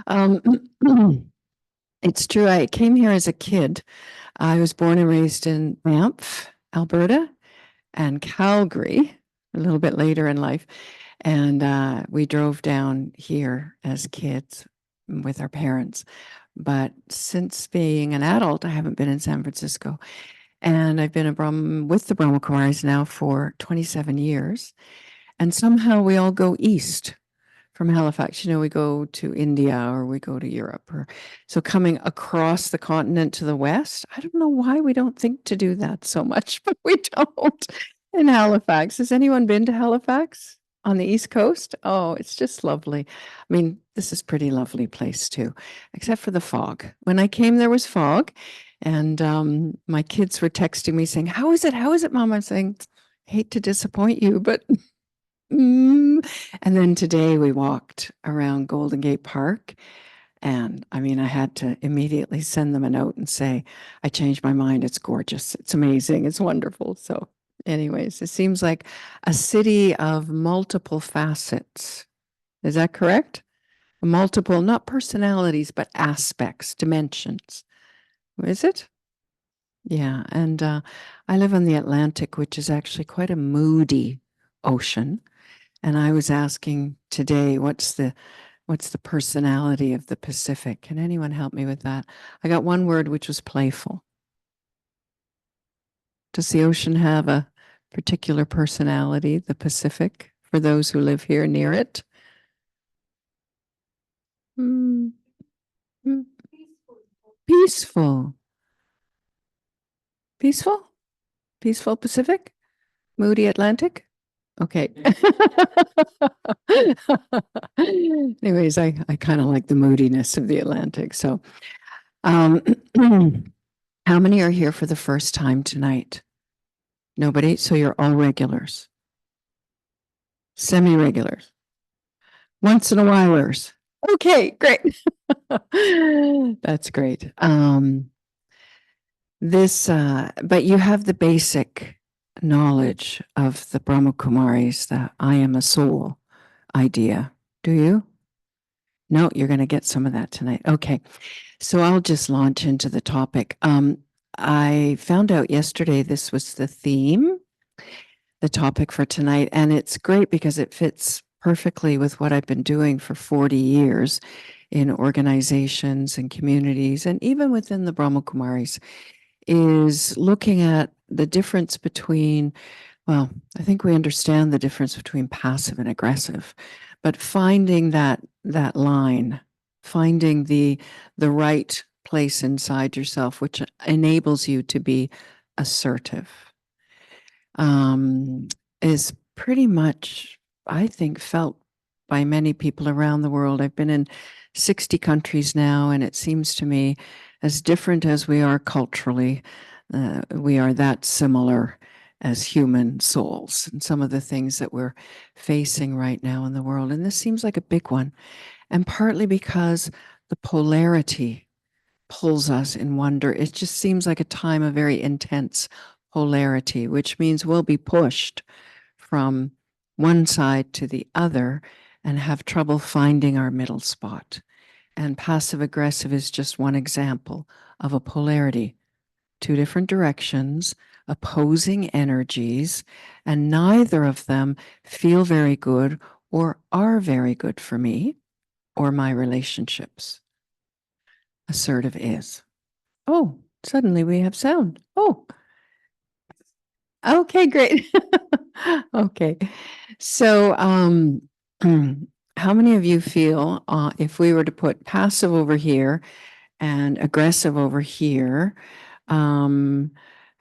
Um, it's true. I came here as a kid. I was born and raised in Banff, Alberta, and Calgary a little bit later in life. And we drove down here as kids with our parents. But since being an adult, I haven't been in San Francisco. And I've been with the Brahma Kumaris now for 27 years. And somehow we all go east from Halifax. We go to India or we go to Europe. So coming across the continent to the west, I don't know why we don't think to do that so much, but we don't in Halifax. Has anyone been to Halifax on the East Coast? Oh, it's just lovely. I mean, this is a pretty lovely place too, except for the fog. When I came, there was fog. And my kids were texting me saying, "How is it? How is it, Mom?" I'm saying, "Hate to disappoint you, but and then today we walked around Golden Gate Park. And I mean, I had to immediately send them a note and say, I changed my mind. It's gorgeous. It's amazing. It's wonderful. So, anyways, it seems like a city of multiple facets. Is that correct? Multiple, not personalities, but aspects, dimensions. Is it? Yeah. And I live on the Atlantic, which is actually quite a moody ocean. And I was asking today, what's the personality of the Pacific? Can anyone help me with that? I got one word, which was playful. Does the ocean have a particular personality, the Pacific, for those who live here near it? Mm. Mm. Peaceful. Peaceful? Peaceful Pacific? Moody Atlantic? Okay. Anyways, I kind of like the moodiness of the Atlantic. So, how many are here for the first time tonight? Nobody? So you're all regulars, semi-regulars, once in a whileers. Okay, great. That's great. But you have the basic knowledge of the Brahma Kumaris, the I am a soul idea. Do you? No, you're going to get some of that tonight. Okay. So I'll just launch into the topic. I found out yesterday this was the theme, the topic for tonight, and it's great because it fits perfectly with what I've been doing for 40 years in organizations and communities, and even within the Brahma Kumaris, is looking at the difference between, well, I think we understand the difference between passive and aggressive, but finding that line, finding the right place inside yourself, which enables you to be assertive, is pretty much, I think, felt by many people around the world. I've been in 60 countries now, and it seems to me, as different as we are culturally, we are that similar as human souls, and some of the things that we're facing right now in the world. And this seems like a big one, and partly because the polarity pulls us in wonder. It just seems like a time of very intense polarity, which means we'll be pushed from one side to the other and have trouble finding our middle spot. And passive aggressive is just one example of a polarity, two different directions, opposing energies, and neither of them feel very good or are very good for me or my relationships. Assertive is. Oh, suddenly we have sound. Oh, okay, great. Okay. So, how many of you feel if we were to put passive over here and aggressive over here,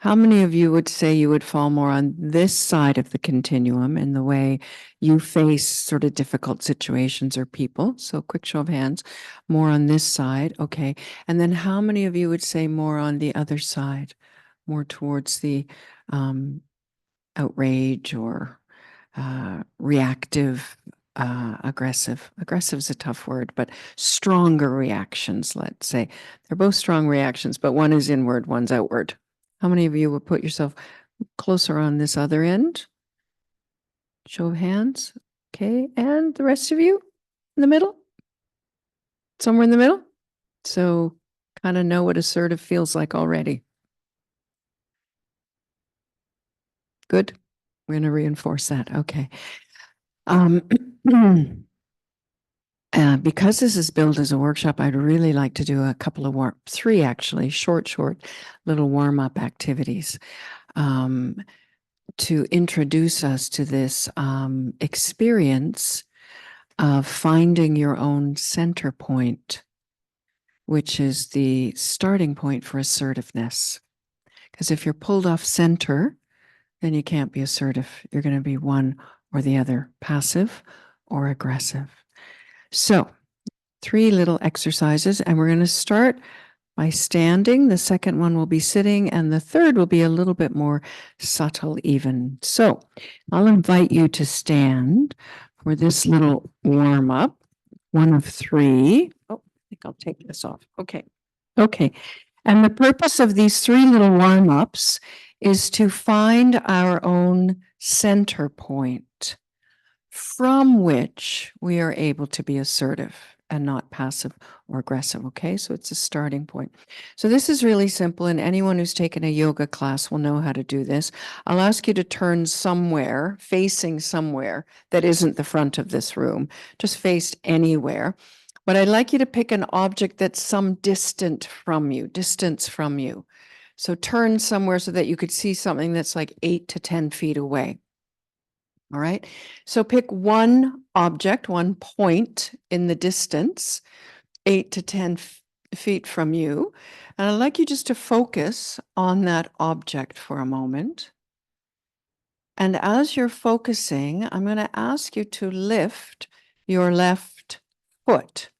how many of you would say you would fall more on this side of the continuum in the way you face sort of difficult situations or people? So, quick show of hands, more on this side. Okay. And then how many of you would say more on the other side, more towards the outrage or reactive, aggressive? Aggressive is a tough word, but stronger reactions, let's say. They're both strong reactions, but one is inward, one's outward. How many of you would put yourself closer on this other end? Show of hands. Okay. And the rest of you in the middle? Somewhere in the middle? So kind of know what assertive feels like already. Good. We're going to reinforce that. Okay. Because this is billed as a workshop, I'd really like to do a couple of three actually, short little warm-up activities to introduce us to this experience of finding your own center point, which is the starting point for assertiveness. Because if you're pulled off center, then you can't be assertive. You're going to be one or the other, passive or aggressive. So, 3 little exercises, and we're going to start by standing. The second one will be sitting, and the third will be a little bit more subtle even. So, I'll invite you to stand for this little warm up, one of 3. Oh, I think I'll take this off. Okay. Okay. And the purpose of these 3 little warm ups is to find our own center point from which we are able to be assertive and not passive or aggressive. Okay, so it's a starting point. So this is really simple, and anyone who's taken a yoga class will know how to do this. I'll ask you to turn somewhere, facing somewhere that isn't the front of this room, just face anywhere. But I'd like you to pick an object that's some distance from you. So turn somewhere so that you could see something that's like 8 to 10 feet away. All right. So pick one object, one point in the distance, 8 to 10 feet from you. And I'd like you just to focus on that object for a moment. And as you're focusing, I'm going to ask you to lift your left foot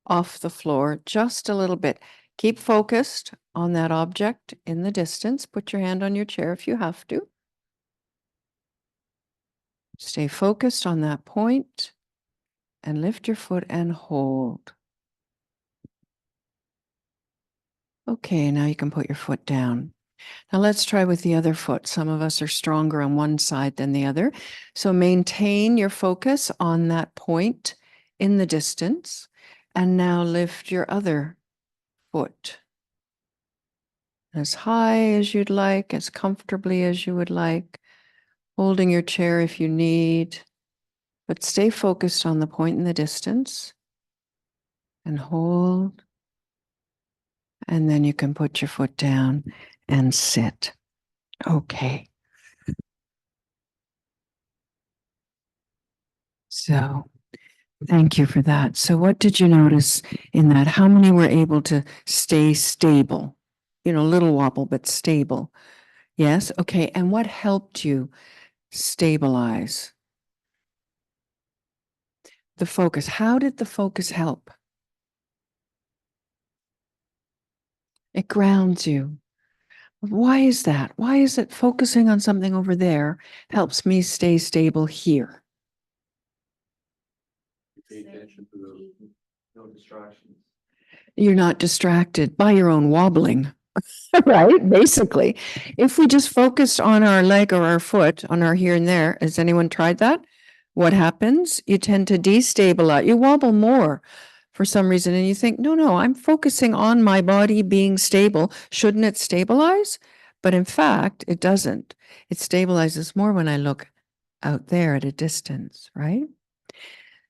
off the floor just a little bit. Keep focused on that object in the distance. Put your hand on your chair if you have to. Stay focused on that point and lift your foot and hold. Okay, now you can put your foot down. Now let's try with the other foot. Some of us are stronger on one side than the other. So maintain your focus on that point in the distance. And now lift your other foot as high as you'd like, as comfortably as you would like, holding your chair if you need, but stay focused on the point in the distance and hold. And then you can put your foot down and sit. Okay. So thank you for that. So what did you notice in that? How many were able to stay stable? You know, a little wobble, but stable. Yes. Okay. And what helped you stabilize? The focus. How did the focus help? It grounds you. Why is that? Why is it focusing on something over there helps me stay stable here? Pay attention to no distractions. You're not distracted by your own wobbling, right? Basically, if we just focused on our leg or our foot, on our here and there, has anyone tried that? What happens? You tend to destabilize. You wobble more for some reason, and you think, no, I'm focusing on my body being stable. Shouldn't it stabilize? But in fact, it doesn't. It stabilizes more when I look out there at a distance, right?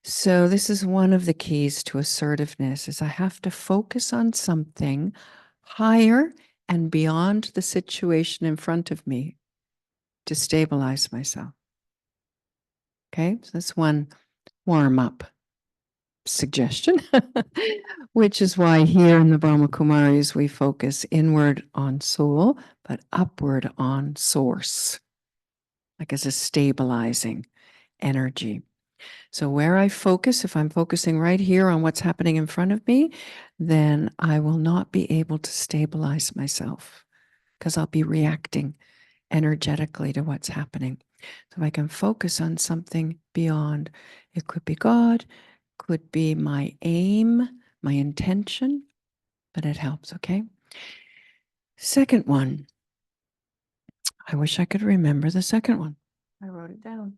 So this is one of the keys to assertiveness is I have to focus on something higher and beyond the situation in front of me to stabilize myself. Okay, so that's one warm-up suggestion, which is why here in the Brahma Kumaris we focus inward on soul, but upward on source, like as a stabilizing energy. So where I focus, if I'm focusing right here on what's happening in front of me, then I will not be able to stabilize myself because I'll be reacting energetically to what's happening. So if I can focus on something beyond, it could be God, could be my aim, my intention, but it helps, okay? Second one. I wish I could remember the second one. I wrote it down.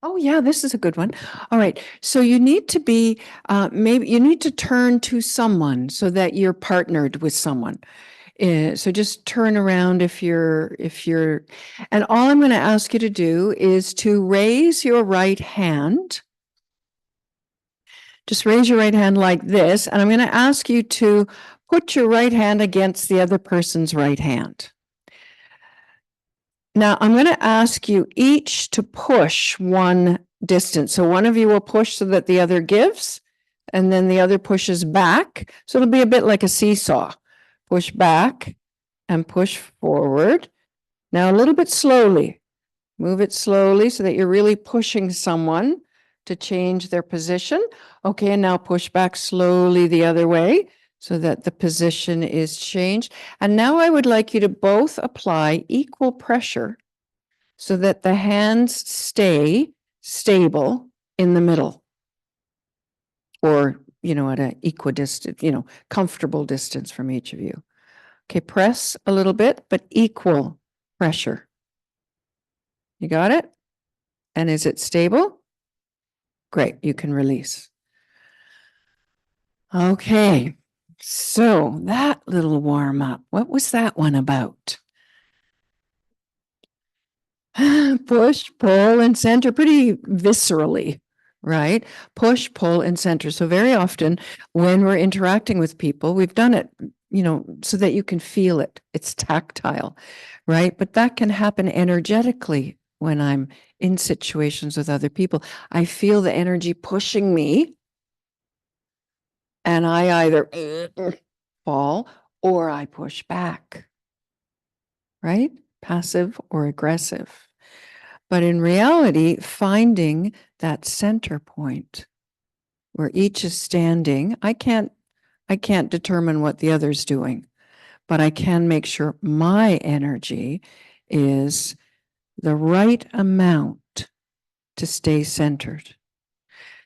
Oh, yeah, this is a good one. All right. So you need to be, maybe you need to turn to someone so that you're partnered with someone. So just turn around and all I'm going to ask you to do is to raise your right hand. Just raise your right hand like this. And I'm going to ask you to put your right hand against the other person's right hand. Now, I'm going to ask you each to push one distance. So one of you will push so that the other gives, and then the other pushes back. So it'll be a bit like a seesaw. Push back and push forward. Now, a little bit slowly. Move it slowly so that you're really pushing someone to change their position. Okay, and now push back slowly the other way so that the position is changed. And now I would like you to both apply equal pressure so that the hands stay stable in the middle, or, at an equidistant, comfortable distance from each of you. Okay, press a little bit, but equal pressure. You got it? And is it stable? Great, you can release. Okay, so that little warm up, what was that one about? Push, pull, and center pretty viscerally, right? Push, pull, and center. So very often when we're interacting with people, we've done it, so that you can feel it. It's tactile, right? But that can happen energetically when I'm in situations with other people. I feel the energy pushing me, and I either fall or I push back, right? Passive or aggressive. But in reality, finding that center point where each is standing, I can't determine what the other's doing, but I can make sure my energy is the right amount to stay centered.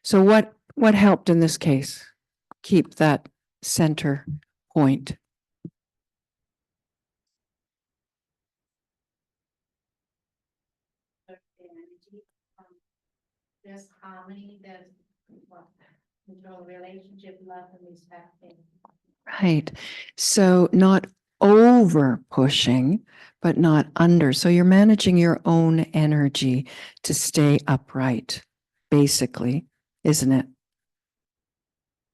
So what helped in this case? Keep that center point. There's harmony, there's control relationship, love and respecting. Right. So not over pushing, but not under. So you're managing your own energy to stay upright, basically, isn't it?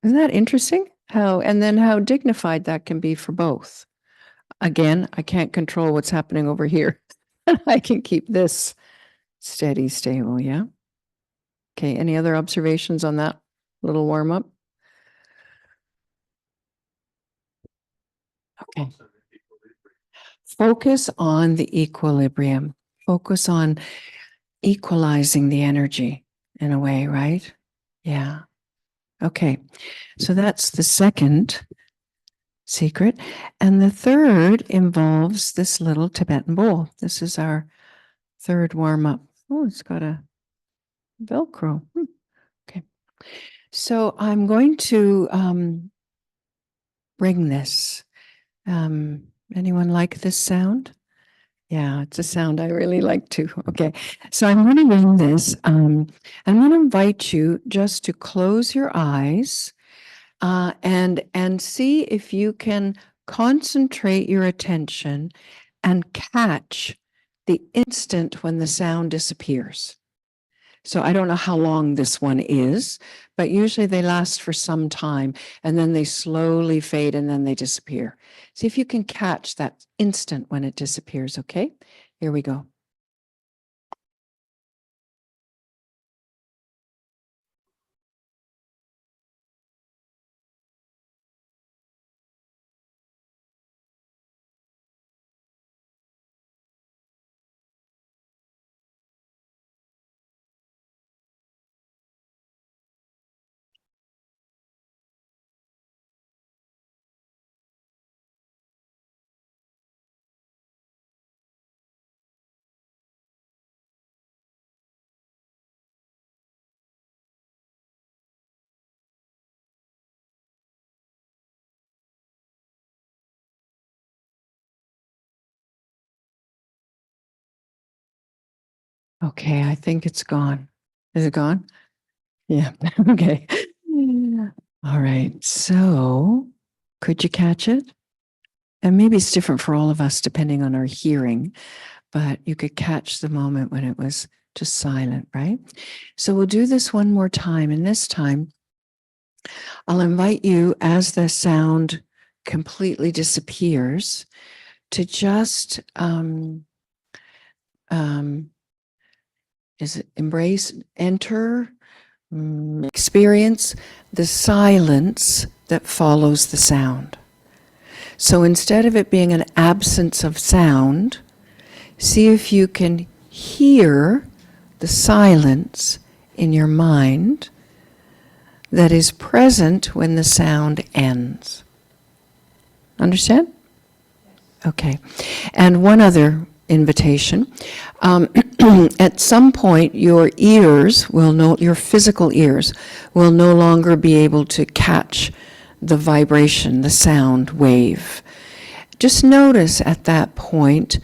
Isn't that interesting? And then how dignified that can be for both. Again, I can't control what's happening over here. I can keep this steady, stable. Yeah. Okay. Any other observations on that little warm up? Okay. Focus on the equilibrium. Focus on equalizing the energy in a way, right? Yeah. Okay. So that's the second secret. And the third involves this little Tibetan bowl. This is our third warm up. Oh, it's got a Velcro. Okay. So I'm going to bring this. Anyone like this sound? Yeah, it's a sound I really like too. Okay, so I'm going to ring this. I'm going to invite you just to close your eyes and see if you can concentrate your attention and catch the instant when the sound disappears. So I don't know how long this one is, but usually they last for some time and then they slowly fade and then they disappear. See if you can catch that instant when it disappears, okay? Here we go. Okay, I think it's gone. Is it gone? Yeah. Okay. All right. So could you catch it? And maybe it's different for all of us depending on our hearing, but you could catch the moment when it was just silent, right? So we'll do this one more time. And this time I'll invite you, as the sound completely disappears, to just is it embrace, enter, experience the silence that follows the sound. So instead of it being an absence of sound, see if you can hear the silence in your mind that is present when the sound ends. Understand? Okay. And one other invitation. At some point, your ears your physical ears will no longer be able to catch the vibration, the sound wave. Just notice at that point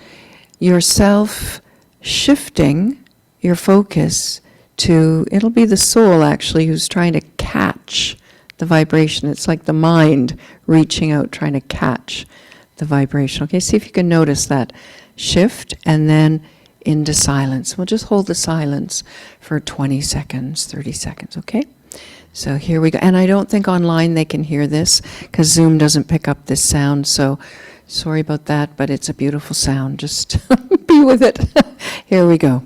yourself shifting your focus to, it'll be the soul actually who's trying to catch the vibration. It's like the mind reaching out, trying to catch the vibration. Okay, see if you can notice that shift and then into silence. We'll just hold the silence for 20 seconds, 30 seconds, okay? So here we go. And I don't think online they can hear this because Zoom doesn't pick up this sound. So sorry about that, but it's a beautiful sound. Just be with it. Here we go.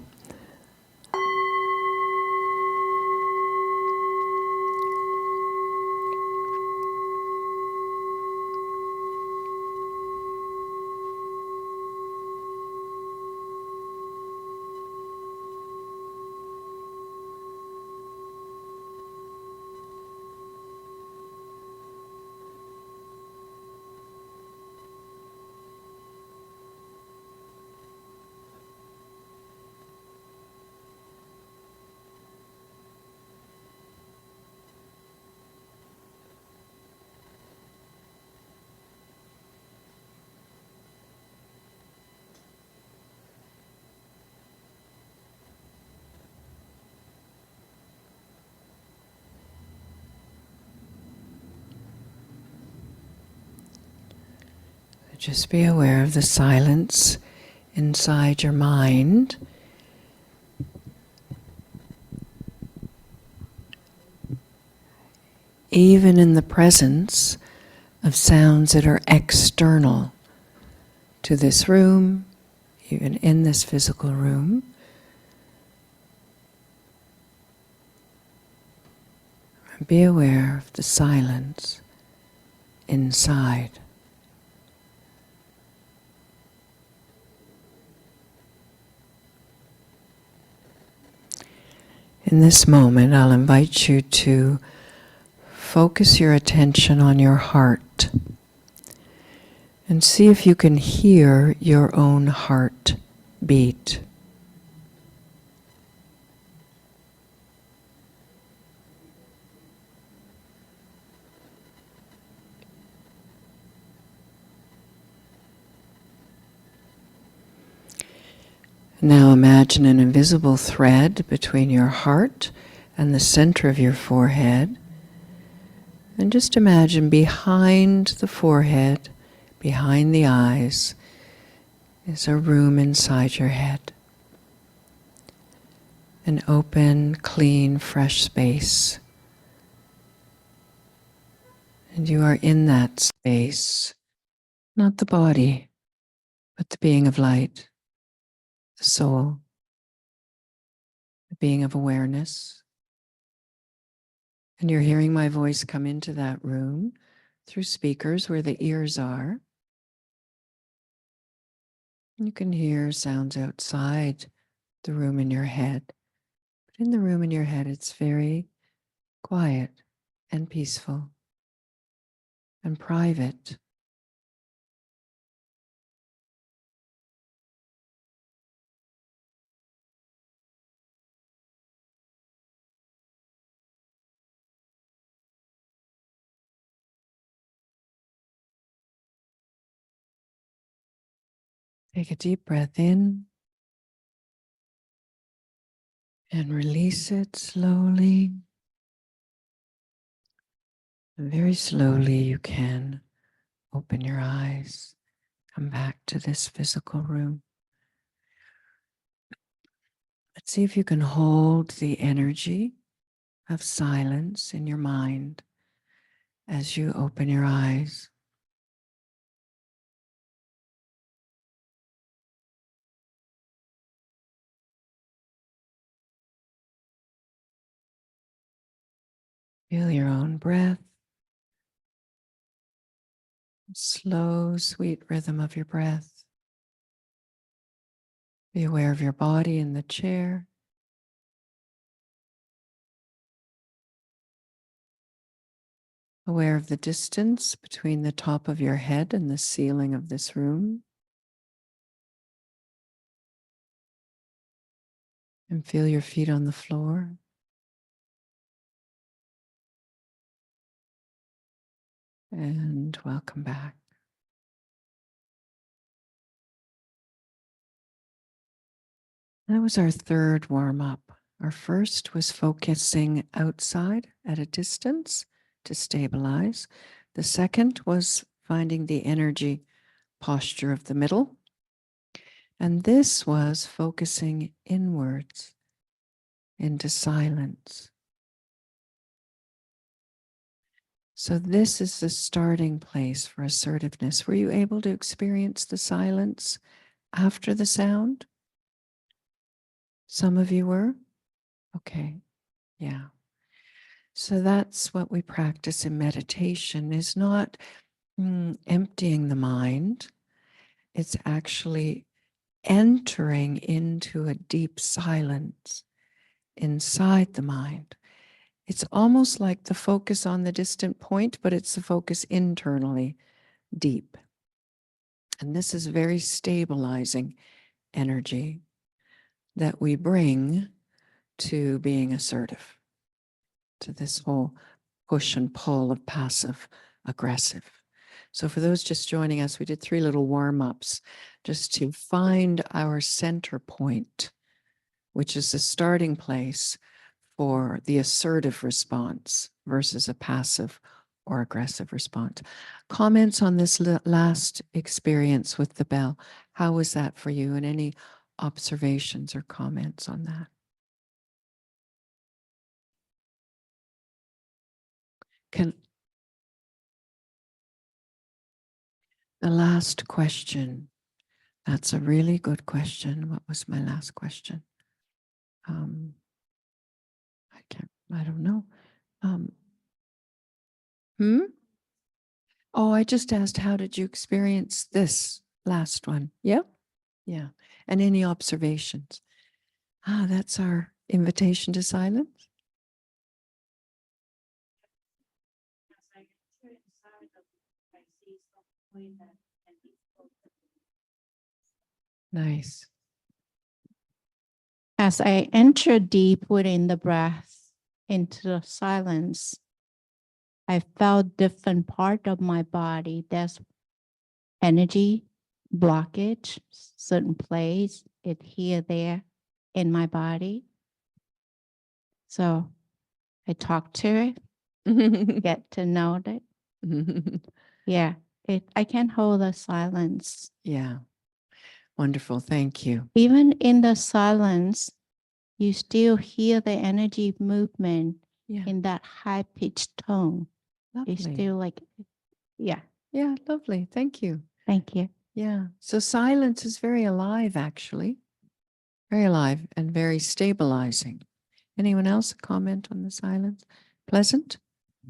Just be aware of the silence inside your mind. Even in the presence of sounds that are external to this room, even in this physical room. Be aware of the silence inside. In this moment, I'll invite you to focus your attention on your heart and see if you can hear your own heart beat. Now imagine an invisible thread between your heart and the center of your forehead. And just imagine behind the forehead, behind the eyes, is a room inside your head. An open, clean, fresh space. And you are in that space, not the body, but the being of light, the soul, the being of awareness. And you're hearing my voice come into that room through speakers where the ears are. You can hear sounds outside the room in your head. But in the room in your head, it's very quiet and peaceful and private. Take a deep breath in And release it slowly. And very slowly you can open your eyes, come back to this physical room. Let's see if you can hold the energy of silence in your mind as you open your eyes. Feel your own breath, slow, sweet rhythm of your breath. Be aware of your body in the chair. Aware of the distance between the top of your head and the ceiling of this room. And feel your feet on the floor. And welcome back. That was our third warm-up. Our first was focusing outside at a distance to stabilize. The second was finding the energy posture of the middle. And this was focusing inwards into silence. So this is the starting place for assertiveness. Were you able to experience the silence after the sound? Some of you were? Okay, yeah. So that's what we practice in meditation, is not emptying the mind. It's actually entering into a deep silence inside the mind. It's almost like the focus on the distant point, but it's the focus internally, deep. And this is very stabilizing energy that we bring to being assertive, to this whole push and pull of passive aggressive. So for those just joining us, we did 3 little warm-ups just to find our center point, which is the starting place for the assertive response versus a passive or aggressive response. Comments on this last experience with the bell. How was that for you? And any observations or comments on that? The last question. That's a really good question. What was my last question? I don't know. Oh, I just asked, how did you experience this last one? Yeah. Yeah. And any observations? That's our invitation to silence. Nice. As I enter deep within the breath into the silence, I felt different part of my body. There's energy, blockage, certain place, it here, there in my body. So I talk to it, get to know it. Yeah, I can hold the silence. Yeah. Wonderful. Thank you. Even in the silence, you still hear the energy movement in that high-pitched tone. Lovely. It's still like, yeah. Yeah, lovely. Thank you. Thank you. Yeah. So silence is very alive, actually. Very alive and very stabilizing. Anyone else comment on the silence? Pleasant?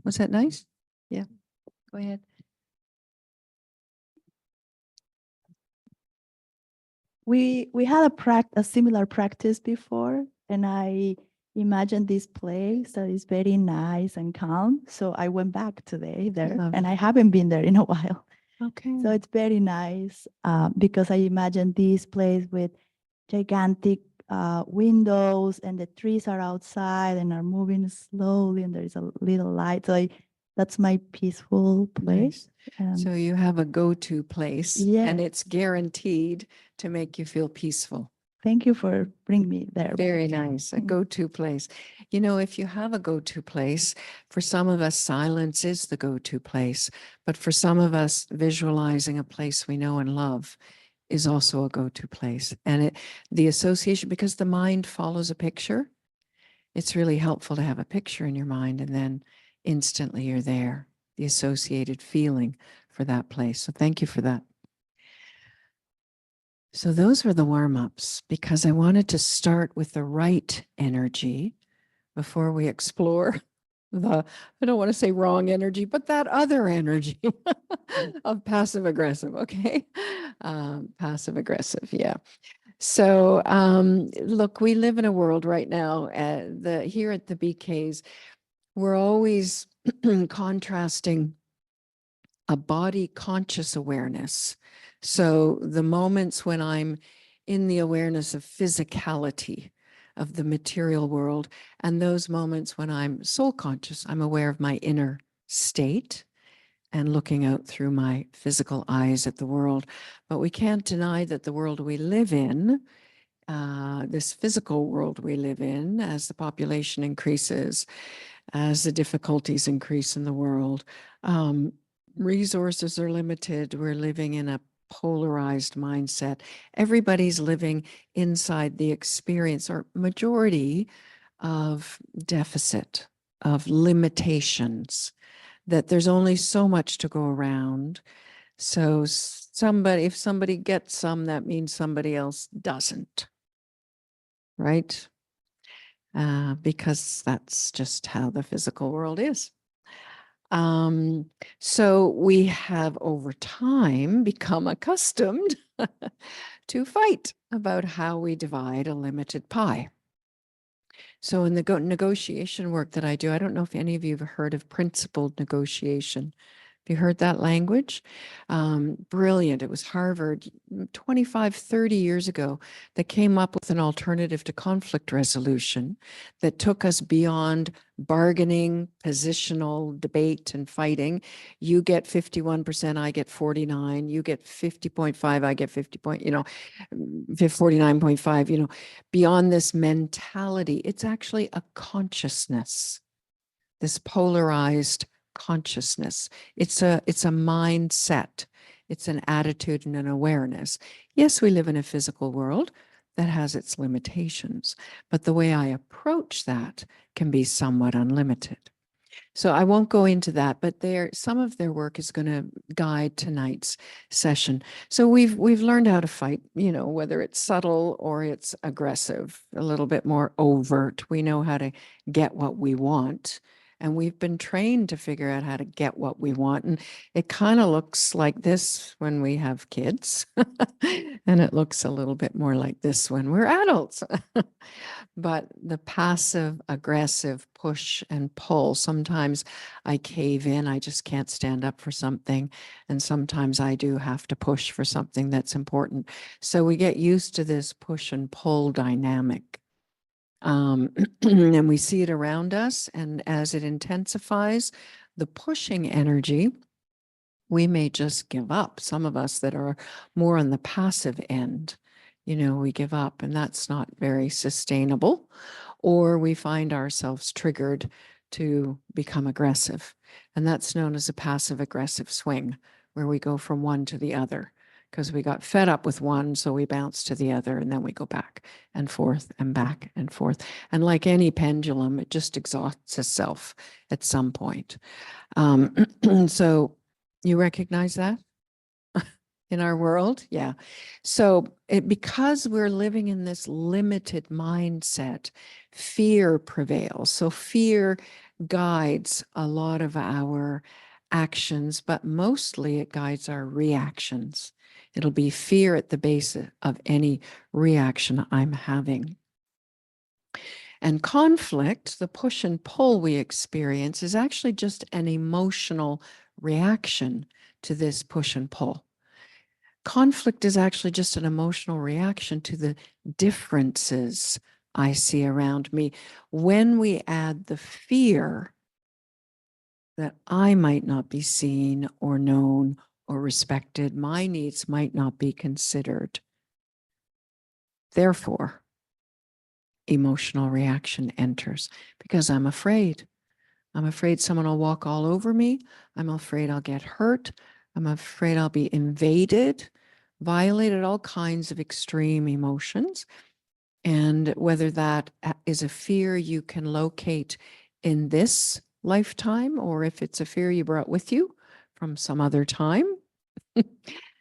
Was that nice? Yeah. Go ahead. We had a similar practice before, and I imagined this place that is very nice and calm. So I went back today there, and I haven't been there in a while. Okay. So it's very nice because I imagine this place with gigantic windows, and the trees are outside and are moving slowly, and there is a little light. So that's my peaceful place. So you have a go-to place, Yeah. and it's guaranteed to make you feel peaceful. thank you for bringing me there. Very nice. A Mm. go-to place. You know, if you have a go-to place, for some of us, silence is the go-to place. But for some of us, visualizing a place we know and love is also a go-to place. And the association, because the mind follows a picture, it's really helpful to have a picture in your mind, and then instantly you're there, the associated feeling for that place. So thank you for that. So those were the warm-ups, because I wanted to start with the right energy before we explore the, I don't want to say wrong energy, but that other energy of passive aggressive. Okay. Passive aggressive. Yeah. So look, we live in a world right now, here at the BKs, we're always contrasting a body conscious awareness. So the moments when I'm in the awareness of physicality of the material world, and those moments when I'm soul conscious, I'm aware of my inner state and looking out through my physical eyes at the world. But we can't deny that the world we live in, this physical world we live in, as the population increases, as the difficulties increase in the world, resources are limited. We're living in a polarized mindset. Everybody's living inside the experience or majority of deficit, of limitations, that there's only so much to go around. So if somebody gets some, that means somebody else doesn't, right? Because that's just how the physical world is. So we have over time become accustomed to fight about how we divide a limited pie. So in the negotiation work that I do, I don't know if any of you have heard of principled negotiation. Have you heard that language? Brilliant. It was Harvard 25, 30 years ago that came up with an alternative to conflict resolution that took us beyond bargaining, positional debate and fighting. You get 51%, I get 49, you get 50.5, I get 49.5, beyond this mentality. It's actually a consciousness, this polarized consciousness. It's a mindset. It's an attitude and an awareness. Yes, we live in a physical world that has its limitations, but the way I approach that can be somewhat unlimited. So I won't go into that, but some of their work is going to guide tonight's session. So we've learned how to fight, whether it's subtle or it's aggressive, a little bit more overt. We know how to get what we want. And we've been trained to figure out how to get what we want. And it kind of looks like this when we have kids. And it looks a little bit more like this when we're adults. But the passive aggressive push and pull, sometimes I cave in, I just can't stand up for something. And sometimes I do have to push for something that's important. So we get used to this push and pull dynamic. And we see it around us. And as it intensifies, the pushing energy, we may just give up. Some of us that are more on the passive end, we give up, and that's not very sustainable. Or we find ourselves triggered to become aggressive. And that's known as a passive aggressive swing, where we go from one to the other because we got fed up with one. So we bounce to the other, and then we go back and forth and back and forth. And like any pendulum, it just exhausts itself at some point. So you recognize that in our world? Yeah. So because we're living in this limited mindset, fear prevails. So fear guides a lot of our actions, but mostly it guides our reactions. It'll be fear at the base of any reaction I'm having. And conflict, the push and pull we experience, is actually just an emotional reaction to this push and pull. Conflict is actually just an emotional reaction to the differences I see around me. When we add the fear that I might not be seen or known or respected, my needs might not be considered, Therefore, emotional reaction enters because I'm afraid. I'm afraid someone will walk all over me. I'm afraid I'll get hurt. I'm afraid I'll be invaded, violated, all kinds of extreme emotions. And whether that is a fear you can locate in this lifetime, or if it's a fear you brought with you from some other time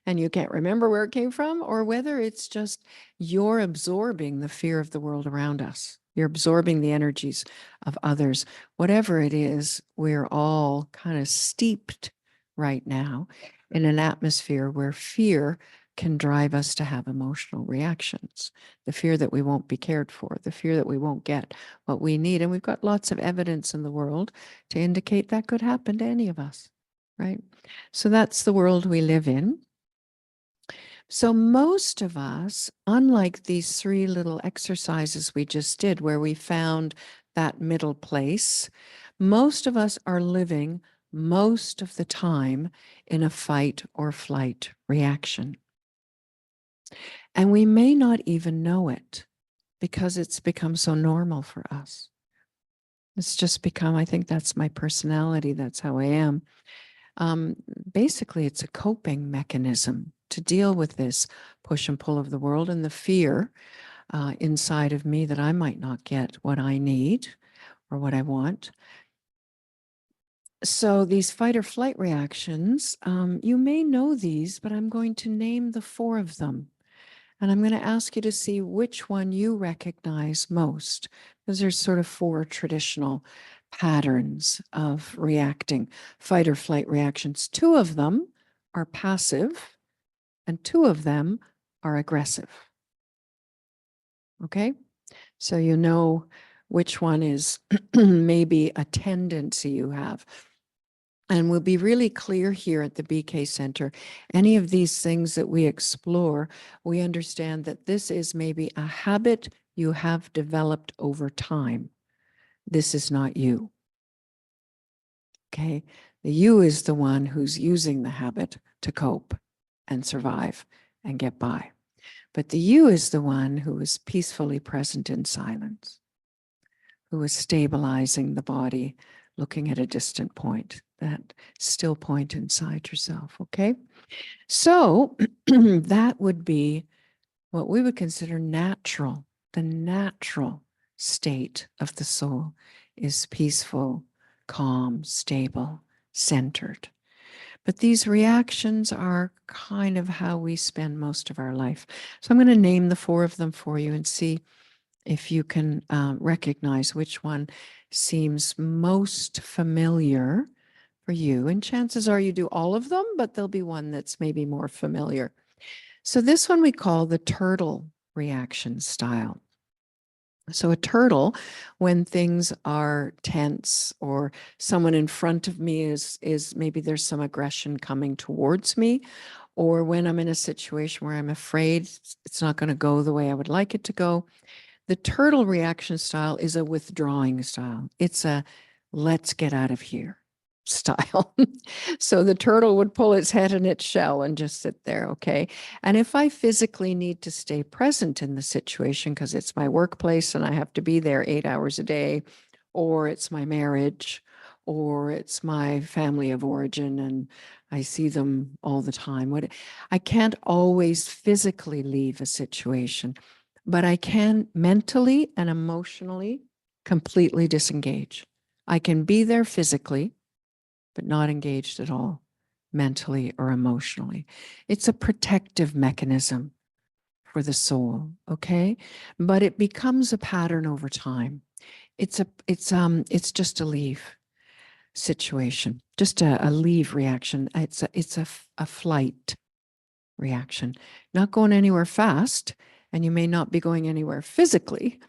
and you can't remember where it came from, or whether it's just you're absorbing the fear of the world around us. You're absorbing the energies of others. Whatever it is, we're all kind of steeped right now in an atmosphere where fear can drive us to have emotional reactions. The fear that we won't be cared for, the fear that we won't get what we need. And we've got lots of evidence in the world to indicate that could happen to any of us, right? So that's the world we live in. So most of us, unlike these 3 little exercises we just did where we found that middle place, most of us are living most of the time in a fight or flight reaction. And we may not even know it because it's become so normal for us. It's just become, I think that's my personality. That's how I am. Basically, it's a coping mechanism to deal with this push and pull of the world and the fear inside of me that I might not get what I need or what I want. So these fight or flight reactions, you may know these, but I'm going to name the 4 of them. And I'm going to ask you to see which one you recognize most, because there's sort of 4 traditional patterns of reacting, fight or flight reactions. 2 of them are passive and 2 of them are aggressive. Okay, so you know which one is maybe a tendency you have. And we'll be really clear here at the BK Center. Any of these things that we explore, we understand that this is maybe a habit you have developed over time. This is not you. Okay, the you is the one who's using the habit to cope and survive and get by. But the you is the one who is peacefully present in silence, who is stabilizing the body, looking at a distant point, that still point inside yourself, okay? So that would be what we would consider natural. The natural state of the soul is peaceful, calm, stable, centered. But these reactions are kind of how we spend most of our life. So I'm going to name the 4 of them for you and see if you can recognize which one seems most familiar for you. And chances are you do all of them, but there'll be one that's maybe more familiar. So this one we call the turtle reaction style. So a turtle, when things are tense or someone in front of me is maybe there's some aggression coming towards me, or when I'm in a situation where I'm afraid it's not going to go the way I would like it to go, the turtle reaction style is a withdrawing style. It's a let's get out of here style. So the turtle would pull its head in its shell and just sit there, okay? And if I physically need to stay present in the situation because it's my workplace and I have to be there 8 hours a day, or it's my marriage, or it's my family of origin and I see them all the time. I can't always physically leave a situation, but I can mentally and emotionally completely disengage. I can be there physically, but not engaged at all, mentally or emotionally. It's a protective mechanism for the soul, okay? But it becomes a pattern over time. It's just a leave situation, just a leave reaction. It's a flight reaction, not going anywhere fast, and you may not be going anywhere physically,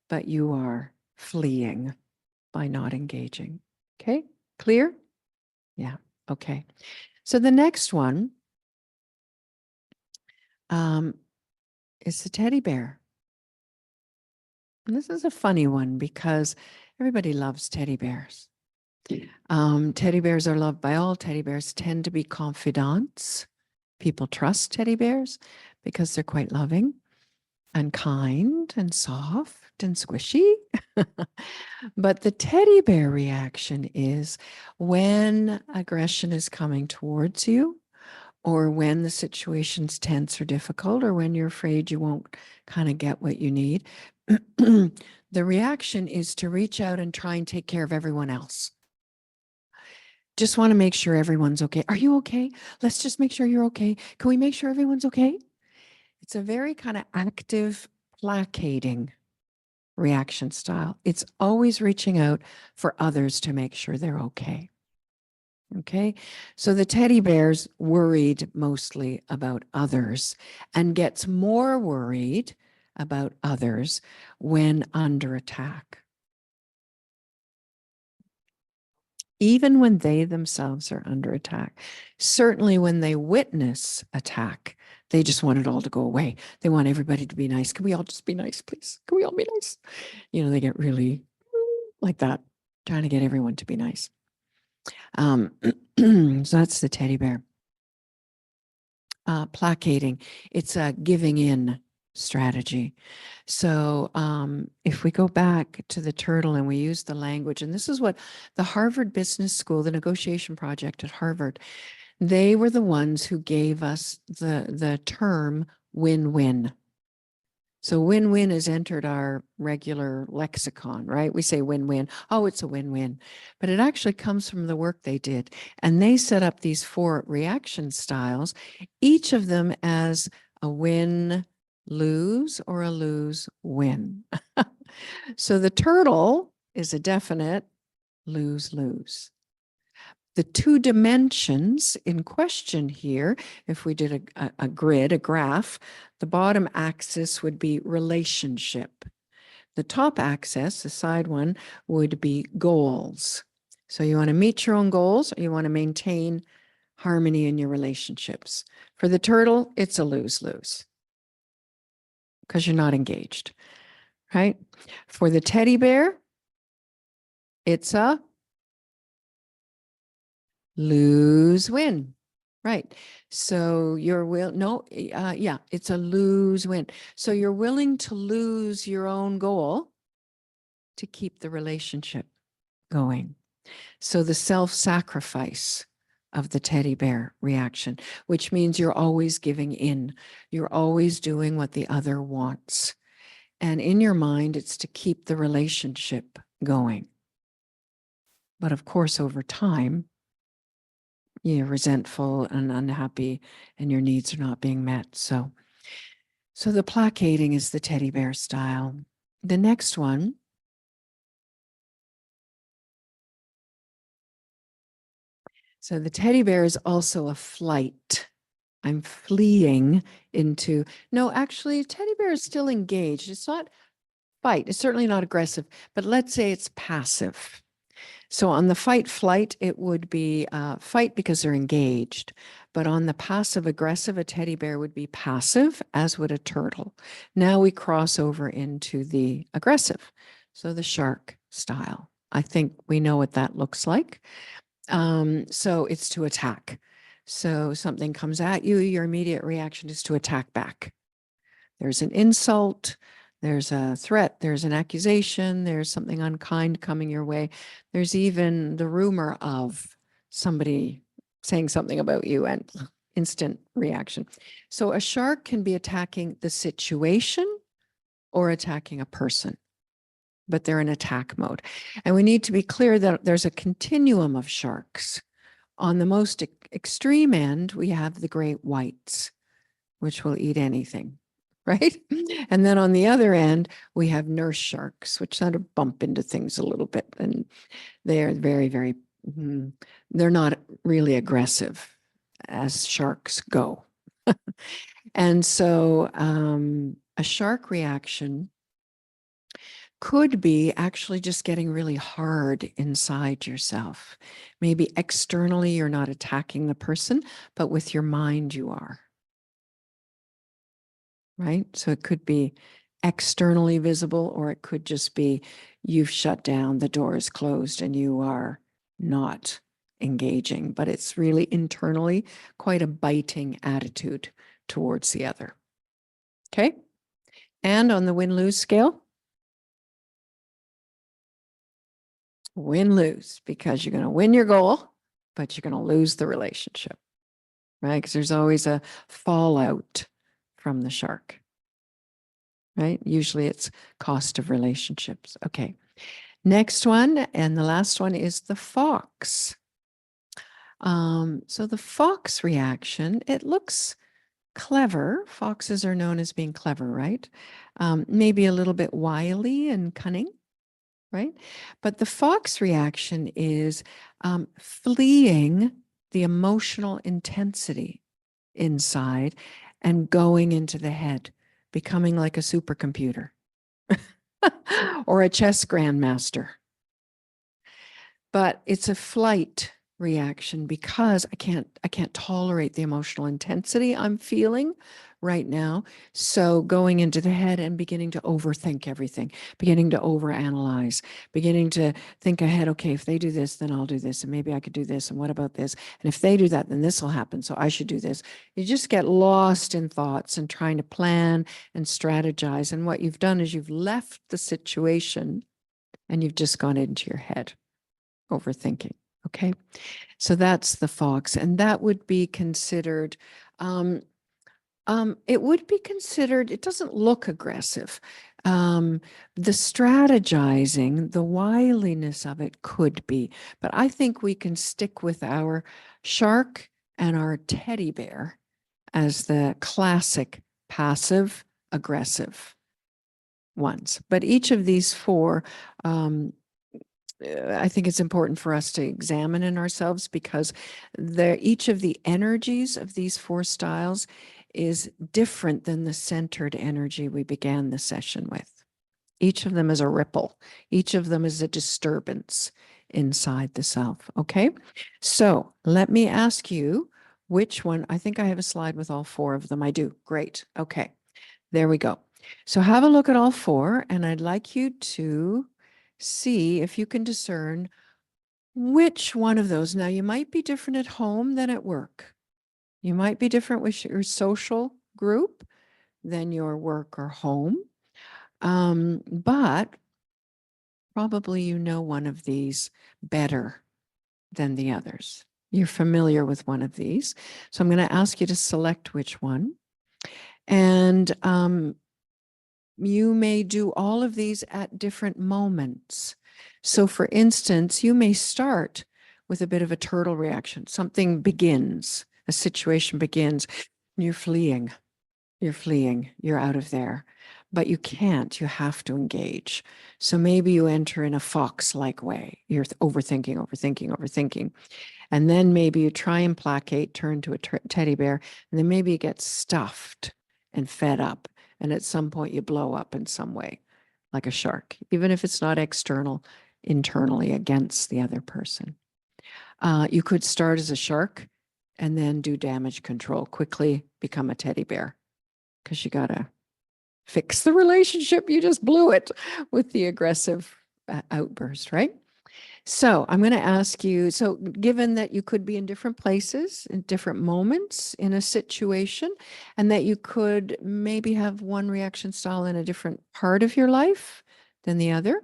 but you are fleeing by not engaging. Okay, clear? Yeah, okay. So the next one is the teddy bear. And this is a funny one because everybody loves teddy bears. Teddy bears are loved by all. Teddy bears tend to be confidants. People trust teddy bears because they're quite loving. and kind and soft and squishy. But the teddy bear reaction is when aggression is coming towards you, or when the situation's tense or difficult, or when you're afraid you won't kind of get what you need. The reaction is to reach out and try and take care of everyone else. Just want to make sure everyone's okay. Are you okay? Let's just make sure you're okay. Can we make sure everyone's okay? It's a very kind of active, placating reaction style. It's always reaching out for others to make sure they're okay. Okay, so the teddy bear's worried mostly about others and gets more worried about others when under attack. Even when they themselves are under attack. Certainly when they witness attack, they just want it all to go away. They want everybody to be nice. Can we all just be nice, please? Can we all be nice? You know, they get really like that, trying to get everyone to be nice. So that's the teddy bear. Placating. It's a giving in strategy. So if we go back to the turtle and we use the language, and this is what the Harvard Business School, the negotiation project at Harvard, they were the ones who gave us the term win-win. So win-win has entered our regular lexicon, right? We say win-win. Oh, it's a win-win. But it actually comes from the work they did. And they set up these 4 reaction styles, each of them as a win-lose or a lose-win. So the turtle is a definite lose-lose. The 2 dimensions in question here, if we did a grid, a graph, the bottom axis would be relationship. The top axis, the side one, would be goals. So you want to meet your own goals, or you want to maintain harmony in your relationships. For the turtle, it's a lose-lose because you're not engaged, right? For the teddy bear, it's a lose-win, right? So you're it's a lose-win. So you're willing to lose your own goal to keep the relationship going. So the self-sacrifice of the teddy bear reaction, which means you're always giving in. You're always doing what the other wants. And in your mind, it's to keep the relationship going. But of course, over time, you're resentful and unhappy and your needs are not being met. So the placating is the teddy bear style. The next one, so the teddy bear is also a flight. I'm fleeing into, no, actually teddy bear is still engaged. It's not fight. It's certainly not aggressive, but let's say it's passive. So on the fight flight, it would be fight because they're engaged. But on the passive aggressive, a teddy bear would be passive, as would a turtle. Now we cross over into the aggressive. So the shark style. I think we know what that looks like. So it's to attack. So something comes at you, your immediate reaction is to attack back. There's an insult. There's a threat, there's an accusation, there's something unkind coming your way. There's even the rumor of somebody saying something about you and instant reaction. So a shark can be attacking the situation or attacking a person, but they're in attack mode. And we need to be clear that there's a continuum of sharks. On the most extreme end, we have the great whites, which will eat anything. Right? And then on the other end, we have nurse sharks, which sort of bump into things a little bit. And they're very, very, they're not really aggressive as sharks go. And so a shark reaction could be actually just getting really hard inside yourself. Maybe externally, you're not attacking the person, but with your mind, you are. Right? So it could be externally visible, or it could just be you've shut down, the door is closed, and you are not engaging. But it's really internally quite a biting attitude towards the other. Okay? And on the win-lose scale? Win-lose, because you're going to win your goal, but you're going to lose the relationship, right? Because there's always a fallout from the shark, right? Usually it's cost of relationships. Okay. Next one, and the last one is the fox. So the fox reaction, it looks clever. Foxes are known as being clever, right? Maybe a little bit wily and cunning, right? But the fox reaction is fleeing the emotional intensity inside and going into the head, becoming like a supercomputer or a chess grandmaster. But it's a flight reaction because I can't tolerate the emotional intensity I'm feeling right now. So going into the head and beginning to overthink everything, beginning to overanalyze, beginning to think ahead, okay, if they do this, then I'll do this, and maybe I could do this, and what about this? And if they do that, then this will happen, so I should do this. You just get lost in thoughts and trying to plan and strategize. And what you've done is you've left the situation and you've just gone into your head, overthinking. Okay, so that's the fox, and that would be considered, it would be considered, it doesn't look aggressive. The strategizing, the wiliness of it could be, but I think we can stick with our shark and our teddy bear as the classic passive aggressive ones. But each of these four, I think it's important for us to examine in ourselves because each of the energies of these four styles is different than the centered energy we began the session with. Each of them is a ripple. Each of them is a disturbance inside the self. Okay. So let me ask you which one. I think I have a slide with all four of them. I do. Great. Okay. There we go. So have a look at all four, and I'd like you to see if you can discern which one of those. Now, you might be different at home than at work. You might be different with your social group than your work or home. But probably you know one of these better than the others. You're familiar with one of these. So I'm going to ask you to select which one. And you may do all of these at different moments. So for instance, you may start with a bit of a turtle reaction. Something begins, a situation begins, you're fleeing, you're out of there, but you can't, you have to engage. So maybe you enter in a fox-like way. You're overthinking. And then maybe you try and placate, turn to a teddy bear, and then maybe you get stuffed and fed up. And at some point you blow up in some way, like a shark, even if it's not external, internally against the other person. You could start as a shark and then do damage control, quickly become a teddy bear, because you got to fix the relationship. You just blew it with the aggressive outburst, right? So I'm going to ask you, so given that you could be in different places, in different moments in a situation, and that you could maybe have one reaction style in a different part of your life than the other,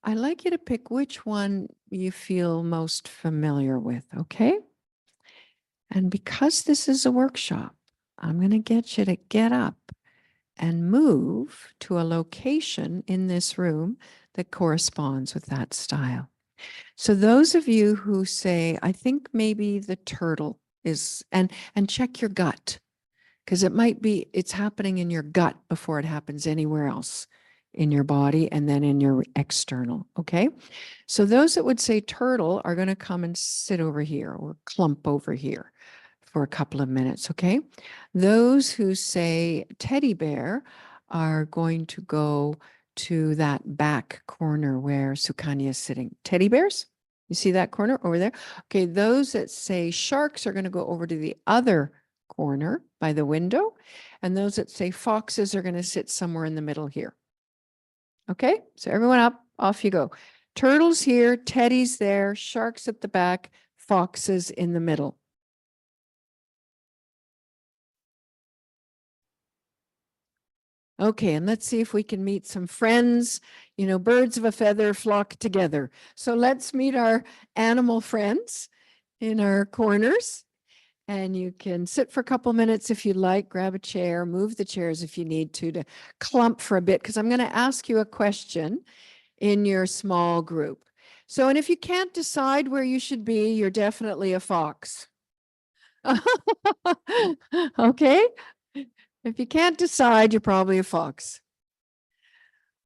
I'd like you to pick which one you feel most familiar with, okay? And because this is a workshop, I'm going to get you to get up and move to a location in this room that corresponds with that style. So those of you who say, I think maybe the turtle is, and check your gut, because it might be, it's happening in your gut before it happens anywhere else in your body and then in your external, okay? So those that would say turtle are going to come and sit over here or clump over here for a couple of minutes, okay? Those who say teddy bear are going to go to that back corner where Sukanya is sitting. Teddy bears? You see that corner over there? Okay, those that say sharks are going to go over to the other corner by the window. And those that say foxes are going to sit somewhere in the middle here. Okay, so everyone up, off you go. Turtles here, teddies there, sharks at the back, foxes in the middle. Okay, and let's see if we can meet some friends. You know, birds of a feather flock together. So let's meet our animal friends in our corners. And you can sit for a couple minutes if you like, grab a chair, move the chairs if you need to clump for a bit, because I'm going to ask you a question in your small group. So, and if you can't decide where you should be, you're definitely a fox. Okay? If you can't decide, you're probably a fox.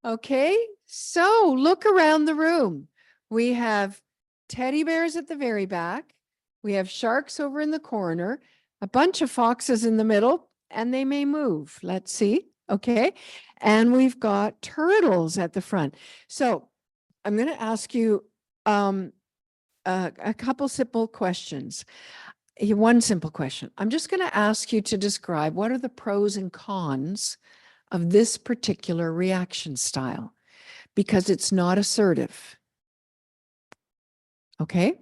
Okay, so look around the room. We have teddy bears at the very back. We have sharks over in the corner, a bunch of foxes in the middle, and they may move. Let's see. Okay. And we've got turtles at the front. So I'm going to ask you a couple simple questions. One simple question. I'm just going to ask you to describe what are the pros and cons of this particular reaction style, because it's not assertive. Okay.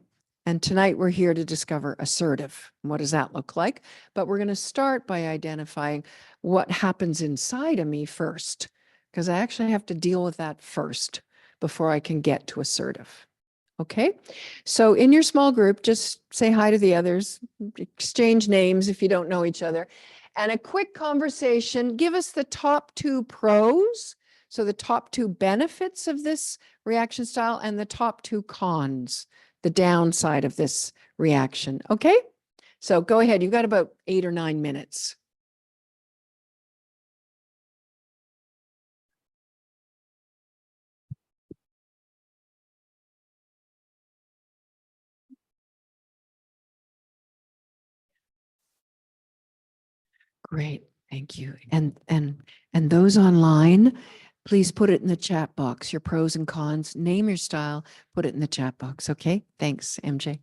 And tonight we're here to discover assertive. What does that look like? But we're going to start by identifying what happens inside of me first, because I actually have to deal with that first before I can get to assertive. Okay. So in your small group, just say hi to the others, exchange names if you don't know each other, and a quick conversation. Give us the top 2 pros. So the top 2 benefits of this reaction style and the top 2 cons, the downside of this reaction. Okay. So go ahead. You've got about 8 or 9 minutes. Great. Thank you. And those online, please put it in the chat box, your pros and cons, name your style, put it in the chat box. Okay. Thanks, MJ.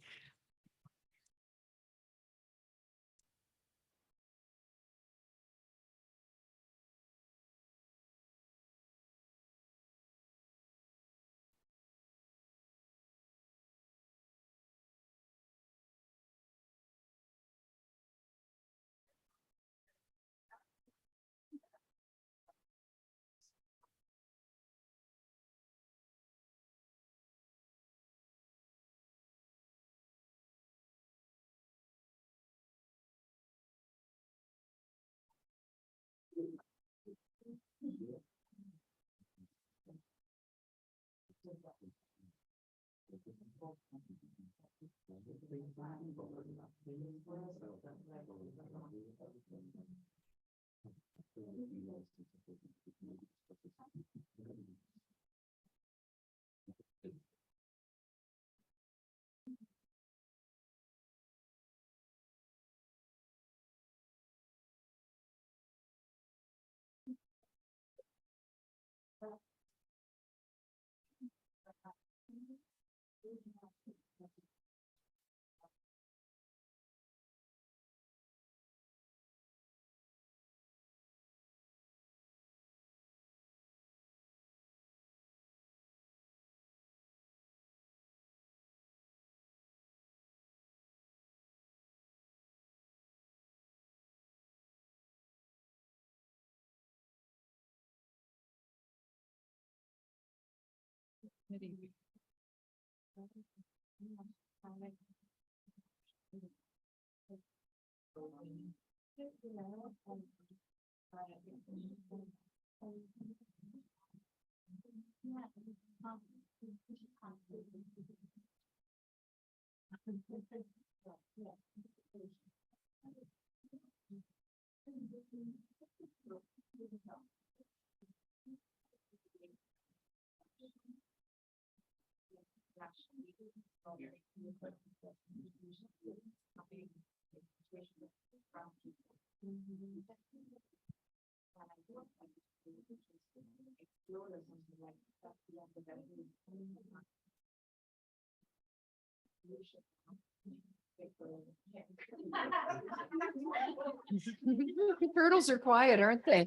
Turtles are quiet, aren't they?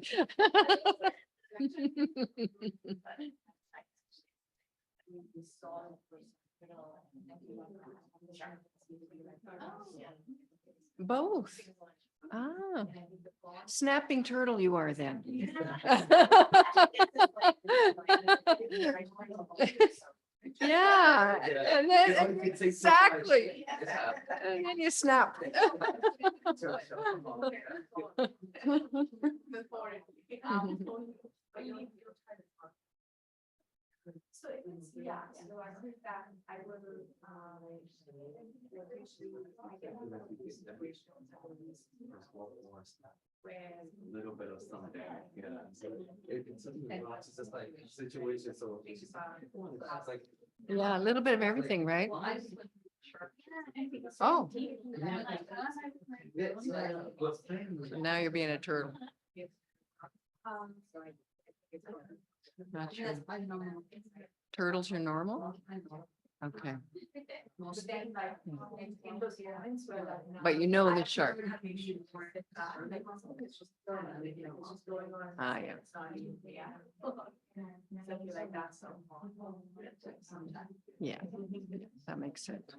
Both. Ah, snapping turtle you are then. Yeah, and then exactly. And then you snap. So it's, yeah, so I think that I would, little bit of something, yeah. So it's just like situation, so it's like. Yeah, a little bit of everything, right? Oh. So now you're being a turtle. Not sure. Turtles are normal? Okay. But you know the shark. Ah, yeah. Yeah, that makes sense.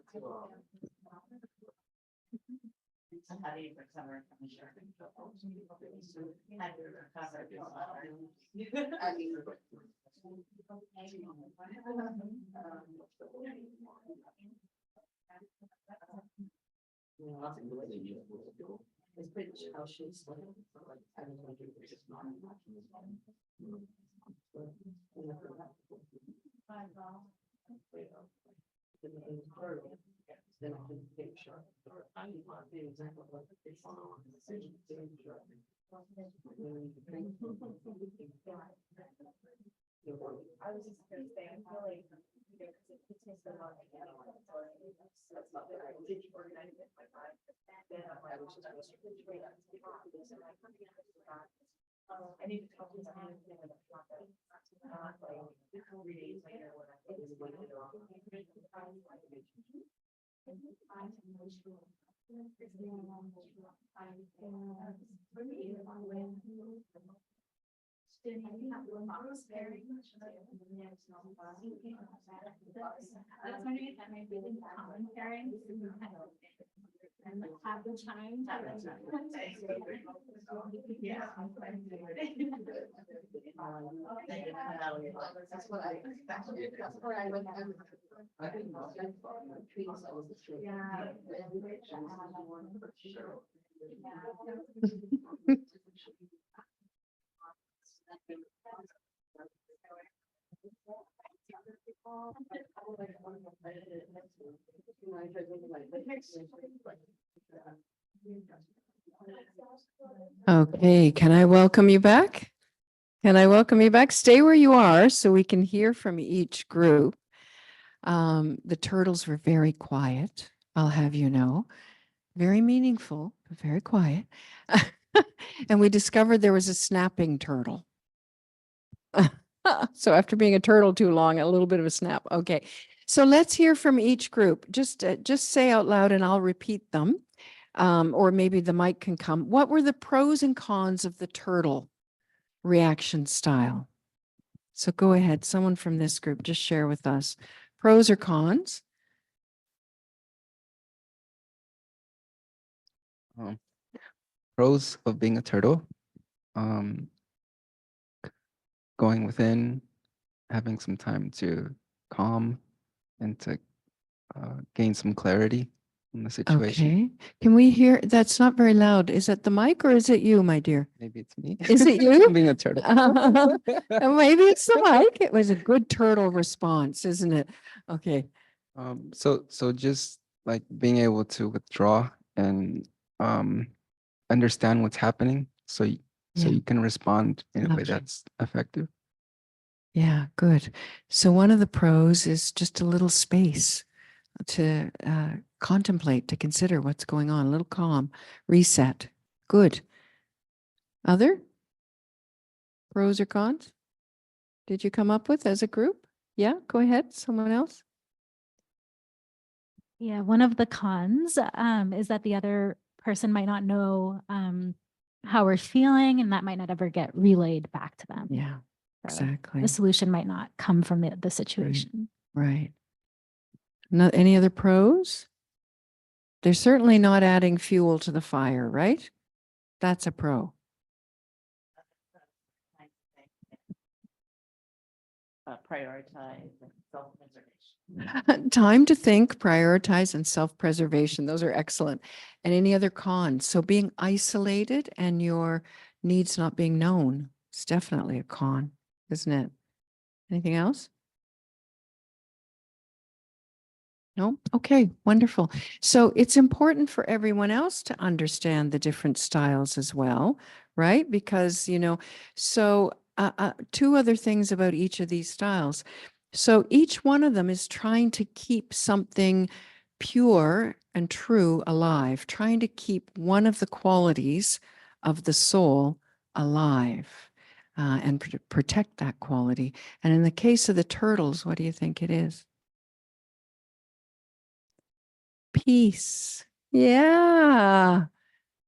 I was just gonna say, I feel like, because it takes me so long to get on. So it's not that I did organize it, my mind. Then I'm like, I was just. I need to talk to someone. Not like 3 days later when I was going to That's maybe that may be the common pairing. And have the time. Yeah. That's what I expected. That's where I went. I think. Okay, can I welcome you back? Can I welcome you back? Stay where you are so we can hear from each group. The turtles were very quiet, I'll have you know. Very meaningful, but very quiet. And we discovered there was a snapping turtle. So after being a turtle too long, a little bit of a snap. Okay. So let's hear from each group. Just say out loud and I'll repeat them. Or maybe the mic can come. What were the pros and cons of the turtle reaction style? So go ahead. Someone from this group, just share with us. Pros or cons? Pros of being a turtle, going within, having some time to calm and to gain some clarity in the situation. Okay. Can we hear? That's not very loud. Is it the mic or is it you, my dear? Maybe it's me. Is it you? Being a turtle. Maybe it's the mic. It was a good turtle response, isn't it? Okay. So just like being able to withdraw and understand what's happening, so Yeah. you can respond in a way Lovely. that's effective. Yeah, good. So one of the pros is just a little space to contemplate, to consider what's going on, a little calm, reset. Good. Other pros or cons? Did you come up with as a group? Yeah, go ahead. Someone else? Yeah, one of the cons is that the other person might not know how we're feeling, and that might not ever get relayed back to them. Yeah, So exactly. the solution might not come from the situation. Right. Not any other pros? They're certainly not adding fuel to the fire, right? That's a pro. Prioritize self-preservation. Time to think, prioritize, and self-preservation. Those are excellent. And any other cons? So being isolated and your needs not being known is definitely a con, isn't it? Anything else? No? Okay, wonderful. So it's important for everyone else to understand the different styles as well, right? Because, so two other things about each of these styles. So each one of them is trying to keep something pure and true alive, trying to keep one of the qualities of the soul alive and protect that quality. And in the case of the turtles, what do you think it is? Peace. Yeah.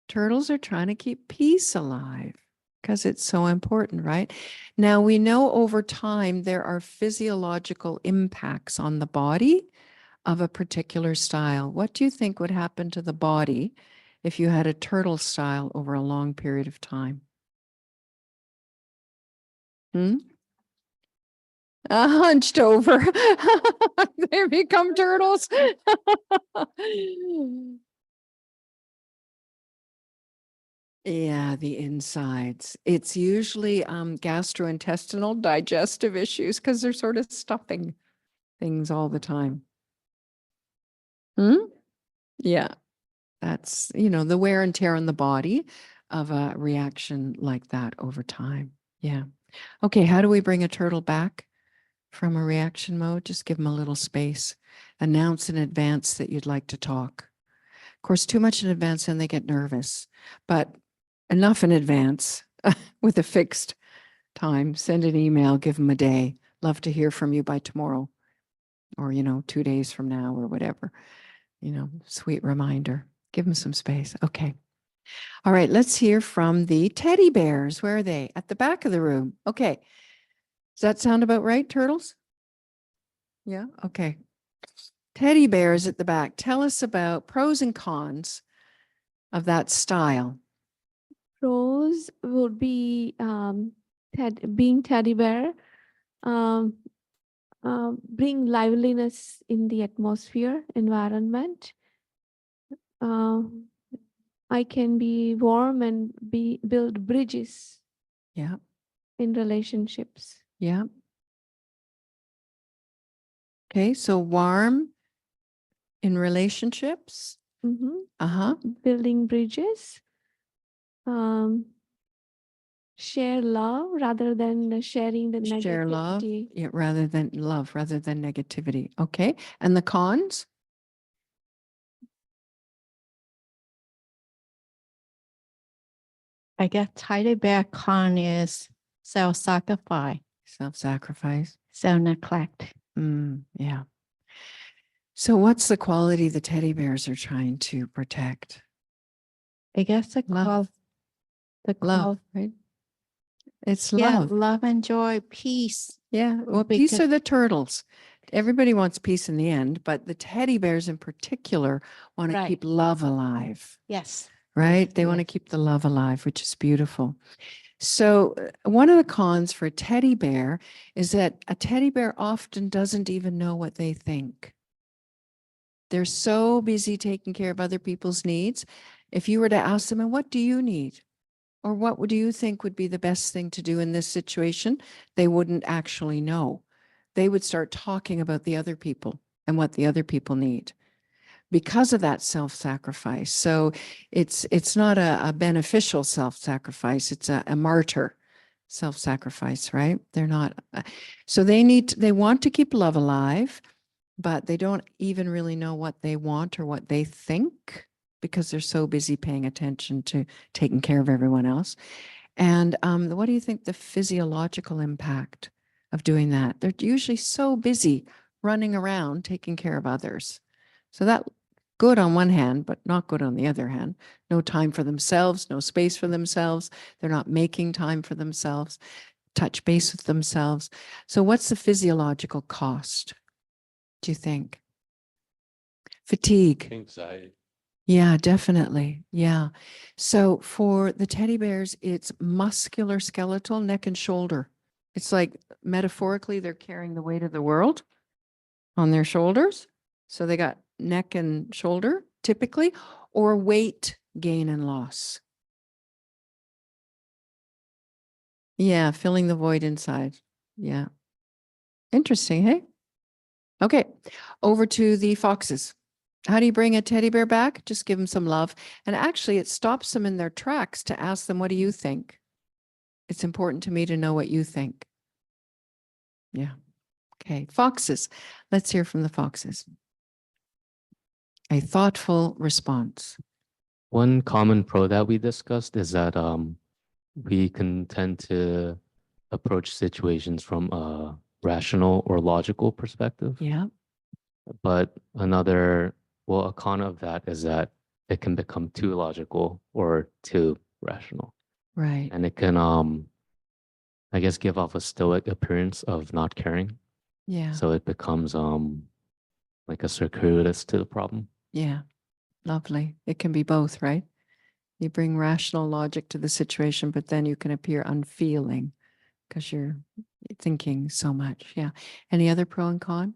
Turtles are trying to keep peace alive because it's so important, right? Now, we know over time there are physiological impacts on the body of a particular style. What do you think would happen to the body if you had a turtle style over a long period of time? Hunched over. They become turtles. Yeah, the insides. It's usually gastrointestinal digestive issues because they're sort of stuffing things all the time. Yeah, that's, the wear and tear on the body of a reaction like that over time. Yeah. Okay, how do we bring a turtle back from a reaction mode? Just give them a little space. Announce in advance that you'd like to talk. Of course, too much in advance and they get nervous, but enough in advance with a fixed time. Send an email, give them a day. Love to hear from you by tomorrow or, 2 days from now or whatever. Sweet reminder. Give them some space. Okay. All right, let's hear from the teddy bears. Where are they? At the back of the room. Okay. Does that sound about right, turtles? Yeah, okay. Teddy bears at the back. Tell us about pros and cons of that style. Pros would be being teddy bear, bring liveliness in the atmosphere, environment. I can be warm and build bridges Yeah, in relationships. yeah. Okay, so warm in relationships. Uh-huh. Building bridges. Share love rather than sharing the negativity. Share love, yeah, rather than negativity. Okay, and the cons? I guess teddy bear con is self-sacrifice, Self-sacrifice. self-neglect. Yeah. So what's the quality the teddy bears are trying to protect? I guess the Love. Love, right? It's yeah, love. love and joy, peace. Yeah, well, peace Because- are the turtles. Everybody wants peace in the end, but the teddy bears in particular want to Right. keep love alive, Yes. right? They want to yes. keep the love alive, which is beautiful. So one of the cons for a teddy bear is that a teddy bear often doesn't even know what they think. They're so busy taking care of other people's needs. If you were to ask them, and what do you need? Or what do you think would be the best thing to do in this situation? They wouldn't actually know. They would start talking about the other people and what the other people need because of that self-sacrifice. So it's not a beneficial self-sacrifice. It's a martyr self-sacrifice, right? They're not. So they want to keep love alive, but they don't even really know what they want or what they think because they're so busy paying attention to taking care of everyone else. And what do you think the physiological impact of doing that? They're usually so busy running around taking care of others. So that good on one hand, but not good on the other hand. No time for themselves, no space for themselves. They're not making time for themselves, touch base with themselves. So what's the physiological cost, do you think? Fatigue. Anxiety. Yeah, definitely. Yeah. So for the teddy bears, it's muscular skeletal, neck and shoulder. It's like metaphorically, they're carrying the weight of the world on their shoulders. So they got neck and shoulder typically, or weight gain and loss. Yeah, filling the void inside. Yeah. Interesting, hey? Okay, over to the foxes. How do you bring a teddy bear back? Just give them some love. And actually, it stops them in their tracks to ask them, what do you think? It's important to me to know what you think. Yeah. Okay, foxes. Let's hear from the foxes. A thoughtful response. One common pro that we discussed is that we can tend to approach situations from a rational or logical perspective. Yeah. But another, well, a con of that is that it can become too logical or too rational. Right. And it can, I guess, give off a stoic appearance of not caring. Yeah. So it becomes like a circuitous to the problem. Yeah. Lovely. It can be both, right? You bring rational logic to the situation, but then you can appear unfeeling because you're thinking so much. Yeah. Any other pro and con?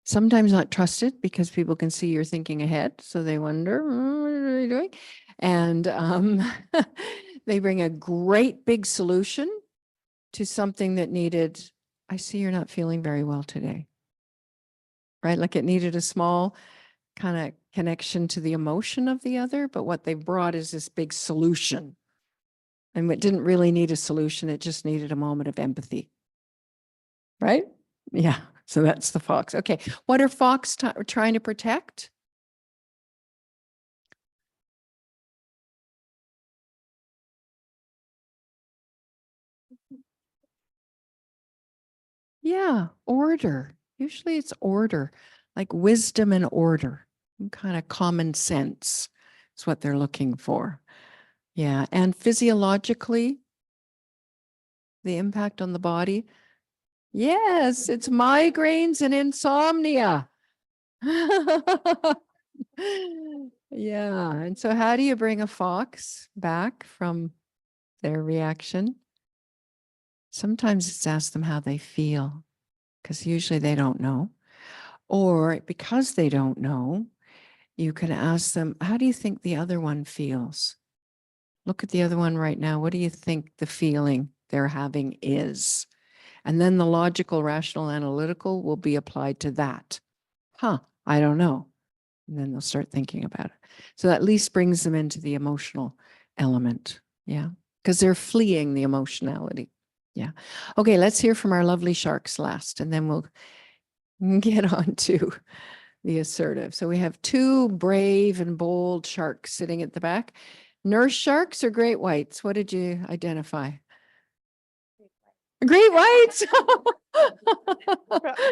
Sometimes not trusted because people can see you're thinking ahead. So they wonder, what are you doing? And they bring a great big solution to something that needed, I see you're not feeling very well today. Right? Like it needed a small kind of connection to the emotion of the other, but what they brought is this big solution. And it didn't really need a solution. It just needed a moment of empathy. Right? Yeah. So that's the fox. Okay. What are fox trying to protect? Yeah. Order. Usually it's order, like wisdom and order, kind of common sense is what they're looking for. Yeah. And physiologically, the impact on the body. Yes, it's migraines and insomnia. Yeah. And so how do you bring a fox back from their reaction? Sometimes it's ask them how they feel, because usually they don't know. Or because they don't know, you can ask them, how do you think the other one feels? Look at the other one right now. What do you think the feeling they're having is? And then the logical, rational, analytical will be applied to that. I don't know. And then they'll start thinking about it. So that at least brings them into the emotional element. Yeah. Because they're fleeing the emotionality. Yeah. Okay. Let's hear from our lovely sharks last, and then we'll get on to the assertive. So we have two brave and bold sharks sitting at the back. Nurse sharks or great whites? What did you identify? Great whites.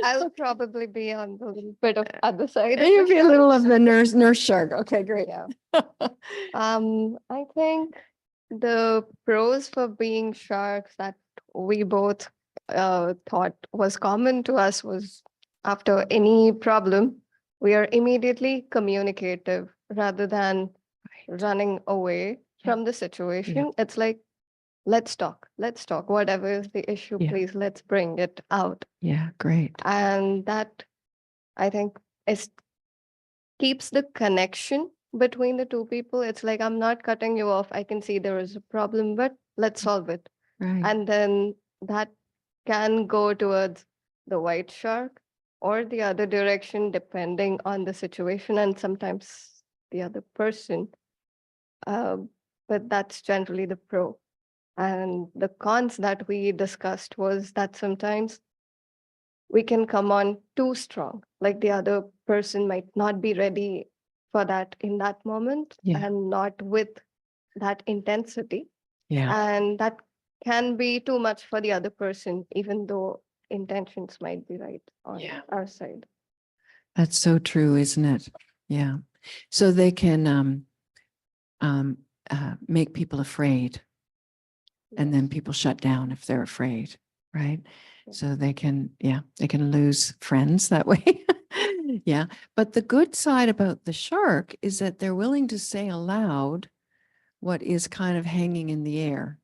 I'll probably be on the little bit of other side. You'll be a little of the nurse shark. Okay, great. Yeah. I think the pros for being sharks that we both thought was common to us was after any problem, we are immediately communicative rather than running away from the situation. It's like, let's talk, whatever is the issue, Yeah. please, let's bring it out. Yeah, great. And that, I think, is keeps the connection between the two people. It's like, I'm not cutting you off. I can see there is a problem, but let's solve it. Right. And then that can go towards the white shark or the other direction, depending on the situation and sometimes the other person. But that's generally the pro. And the cons that we discussed was that sometimes we can come on too strong, like the other person might not be ready for that in that moment and not with that intensity. Yeah. And that can be too much for the other person, even though intentions might be right on our side. That's so true, isn't it? Yeah. So they can make people afraid, and then people shut down if they're afraid, right? So they can, they can lose friends that way. Yeah. But the good side about the shark is that they're willing to say aloud what is kind of hanging in the air.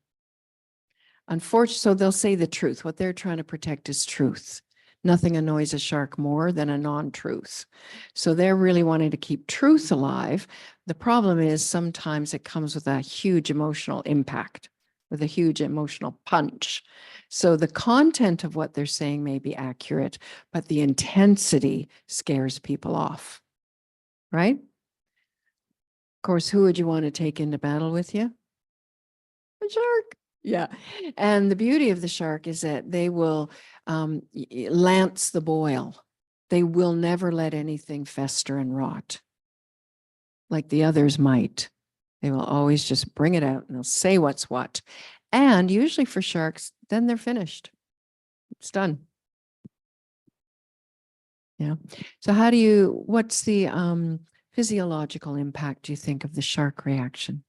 Unfortunately, so they'll say the truth. What they're trying to protect is truth. Nothing annoys a shark more than a non-truth. So they're really wanting to keep truth alive. The problem is sometimes it comes with a huge emotional impact, with a huge emotional punch. So the content of what they're saying may be accurate, but the intensity scares people off, right? Of course, who would you want to take into battle with you? A shark. Yeah. And the beauty of the shark is that they will lance the boil. They will never let anything fester and rot like the others might. They will always just bring it out and they'll say what's what. And usually for sharks, then they're finished. It's done. Yeah. So what's the physiological impact, do you think, of the shark reaction?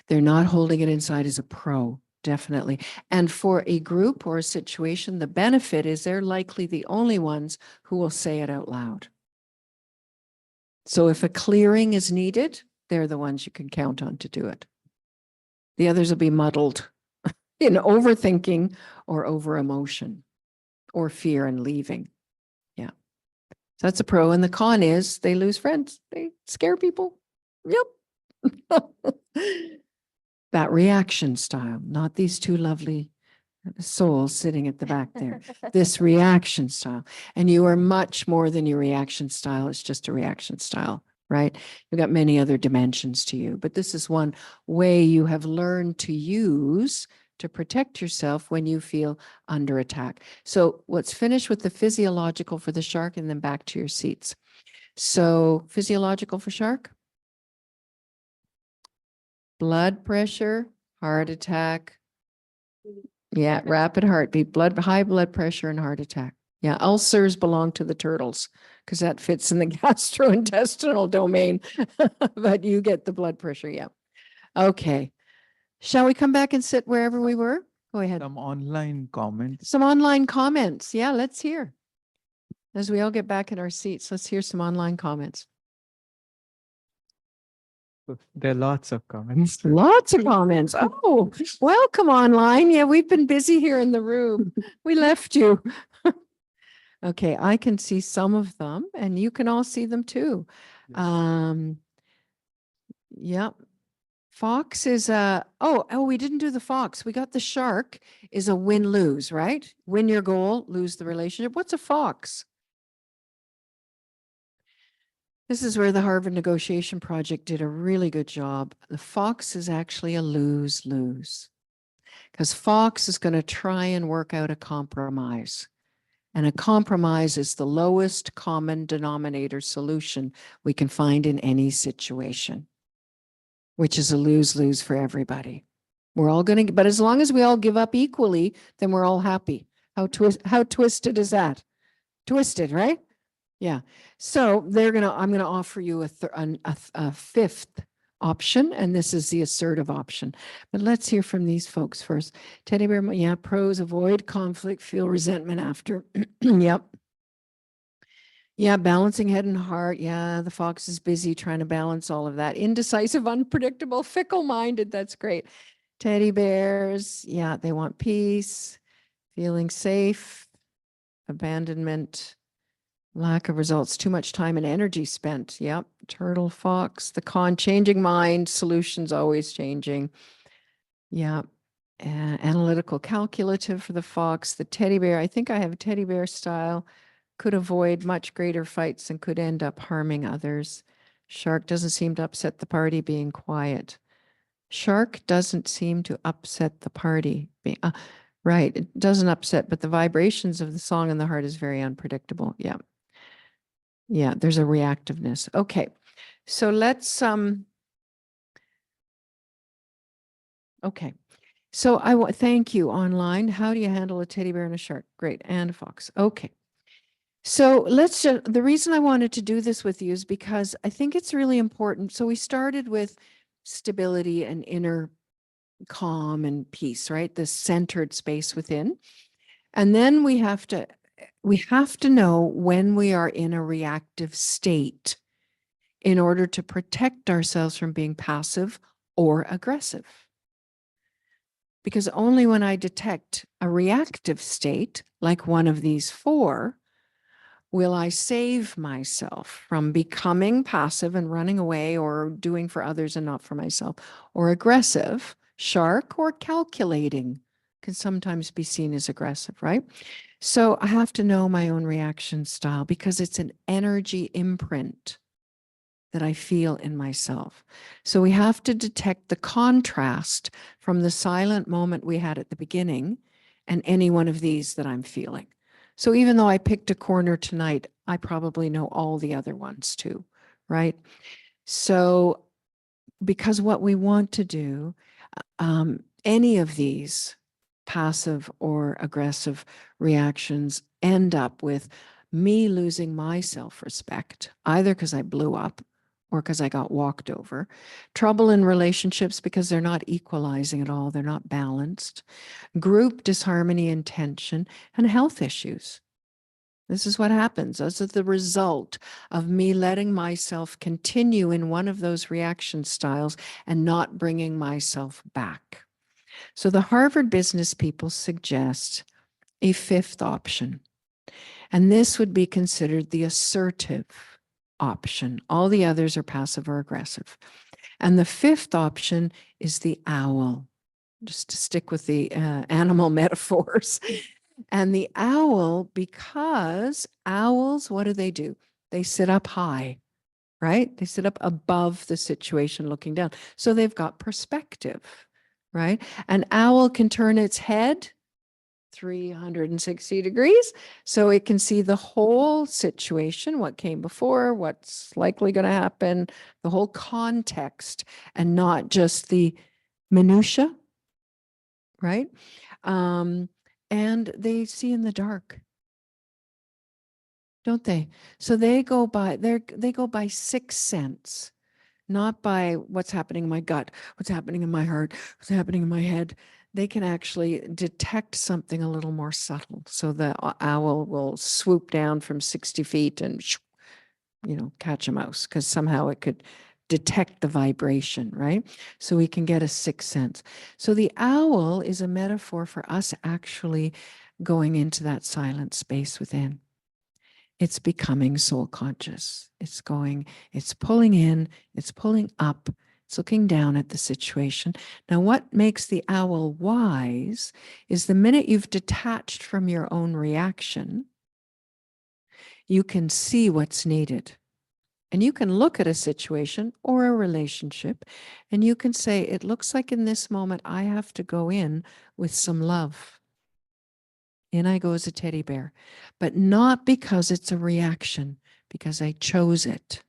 They're not holding it inside as a pro, definitely. And for a group or a situation, the benefit is they're likely the only ones who will say it out loud. So if a clearing is needed, they're the ones you can count on to do it. The others will be muddled in overthinking or over emotion or fear and leaving. Yeah. So that's a pro. And the con is they lose friends. They scare people. Yep. That reaction style, not these two lovely souls sitting at the back there. This reaction style. And you are much more than your reaction style. It's just a reaction style, right? You've got many other dimensions to you, but this is one way you have learned to use to protect yourself when you feel under attack. So let's finish with the physiological for the shark and then back to your seats. So physiological for shark? Blood pressure, heart attack. Yeah, rapid heartbeat, high blood pressure and heart attack. Yeah, ulcers belong to the turtles because that fits in the gastrointestinal domain, but you get the blood pressure. Yeah. Okay. Shall we come back and sit wherever we were? Go ahead. Some online comments. Some online comments. Yeah, let's hear. As we all get back in our seats, let's hear some online comments. There are lots of comments. Lots of comments. Oh, welcome online. Yeah, we've been busy here in the room. We left you. Okay, I can see some of them and you can all see them too. Yes. Yep. Fox is we didn't do the fox. We got the shark is a win-lose, right? Win your goal, lose the relationship. What's a fox? This is where the Harvard Negotiation Project did a really good job. The fox is actually a lose-lose because fox is going to try and work out a compromise. And a compromise is the lowest common denominator solution we can find in any situation, which is a lose-lose for everybody. We're all going to, but as long as we all give up equally, then we're all happy. How twisted is that? Twisted, right? Yeah. So I'm going to offer you a fifth option, and this is the assertive option. But let's hear from these folks first. Teddy bear, yeah, pros: avoid conflict, feel resentment after. Yep. Yeah, balancing head and heart. Yeah, the fox is busy trying to balance all of that. Indecisive, unpredictable, fickle-minded. That's great. Teddy bears, yeah, they want peace, feeling safe, abandonment, lack of results, too much time and energy spent. Yep. Turtle, fox, the con, changing mind, solutions always changing. Yeah. Analytical, calculative for the fox. The teddy bear, I think I have a teddy bear style, could avoid much greater fights and could end up harming others. Shark doesn't seem to upset the party being quiet. Shark doesn't seem to upset the party. Right. It doesn't upset, but the vibrations of the song in the heart is very unpredictable. Yeah. Yeah, there's a reactiveness. Okay. So let's okay. So thank you online. How do you handle a teddy bear and a shark? Great. And a fox. Okay. So the reason I wanted to do this with you is because I think it's really important. So we started with stability and inner calm and peace, right? The centered space within. And then we have to we have to know when we are in a reactive state in order to protect ourselves from being passive or aggressive. Because only when I detect a reactive state, like one of these four, will I save myself from becoming passive and running away or doing for others and not for myself, or aggressive, shark, or calculating can sometimes be seen as aggressive, right? So I have to know my own reaction style because it's an energy imprint that I feel in myself. So we have to detect the contrast from the silent moment we had at the beginning and any one of these that I'm feeling. So even though I picked a corner tonight, I probably know all the other ones too, right? So because what we want to do, any of these passive or aggressive reactions end up with me losing my self-respect, either because I blew up or because I got walked over, trouble in relationships because they're not equalizing at all, they're not balanced, group disharmony and tension, and health issues. This is what happens. This is the result of me letting myself continue in one of those reaction styles and not bringing myself back. So the Harvard business people suggest a fifth option, and this would be considered the assertive option. All the others are passive or aggressive. And the fifth option is the owl, just to stick with the animal metaphors. And the owl, because owls, what do? They sit up high, right? They sit up above the situation looking down. So they've got perspective, right? An owl can turn its head 360 degrees. So it can see the whole situation, what came before, what's likely going to happen, the whole context, and not just the minutia, right? And they see in the dark, don't they? So they go by sixth sense, not by what's happening in my gut, what's happening in my heart, what's happening in my head. They can actually detect something a little more subtle. So the owl will swoop down from 60 feet and, catch a mouse because somehow it could detect the vibration, right? So we can get a sixth sense. So the owl is a metaphor for us actually going into that silent space within. It's becoming soul conscious. It's pulling in, it's pulling up, it's looking down at the situation. Now, what makes the owl wise is the minute you've detached from your own reaction, you can see what's needed. And you can look at a situation or a relationship and you can say, it looks like in this moment, I have to go in with some love. In I go as a teddy bear, but not because it's a reaction, because I chose it.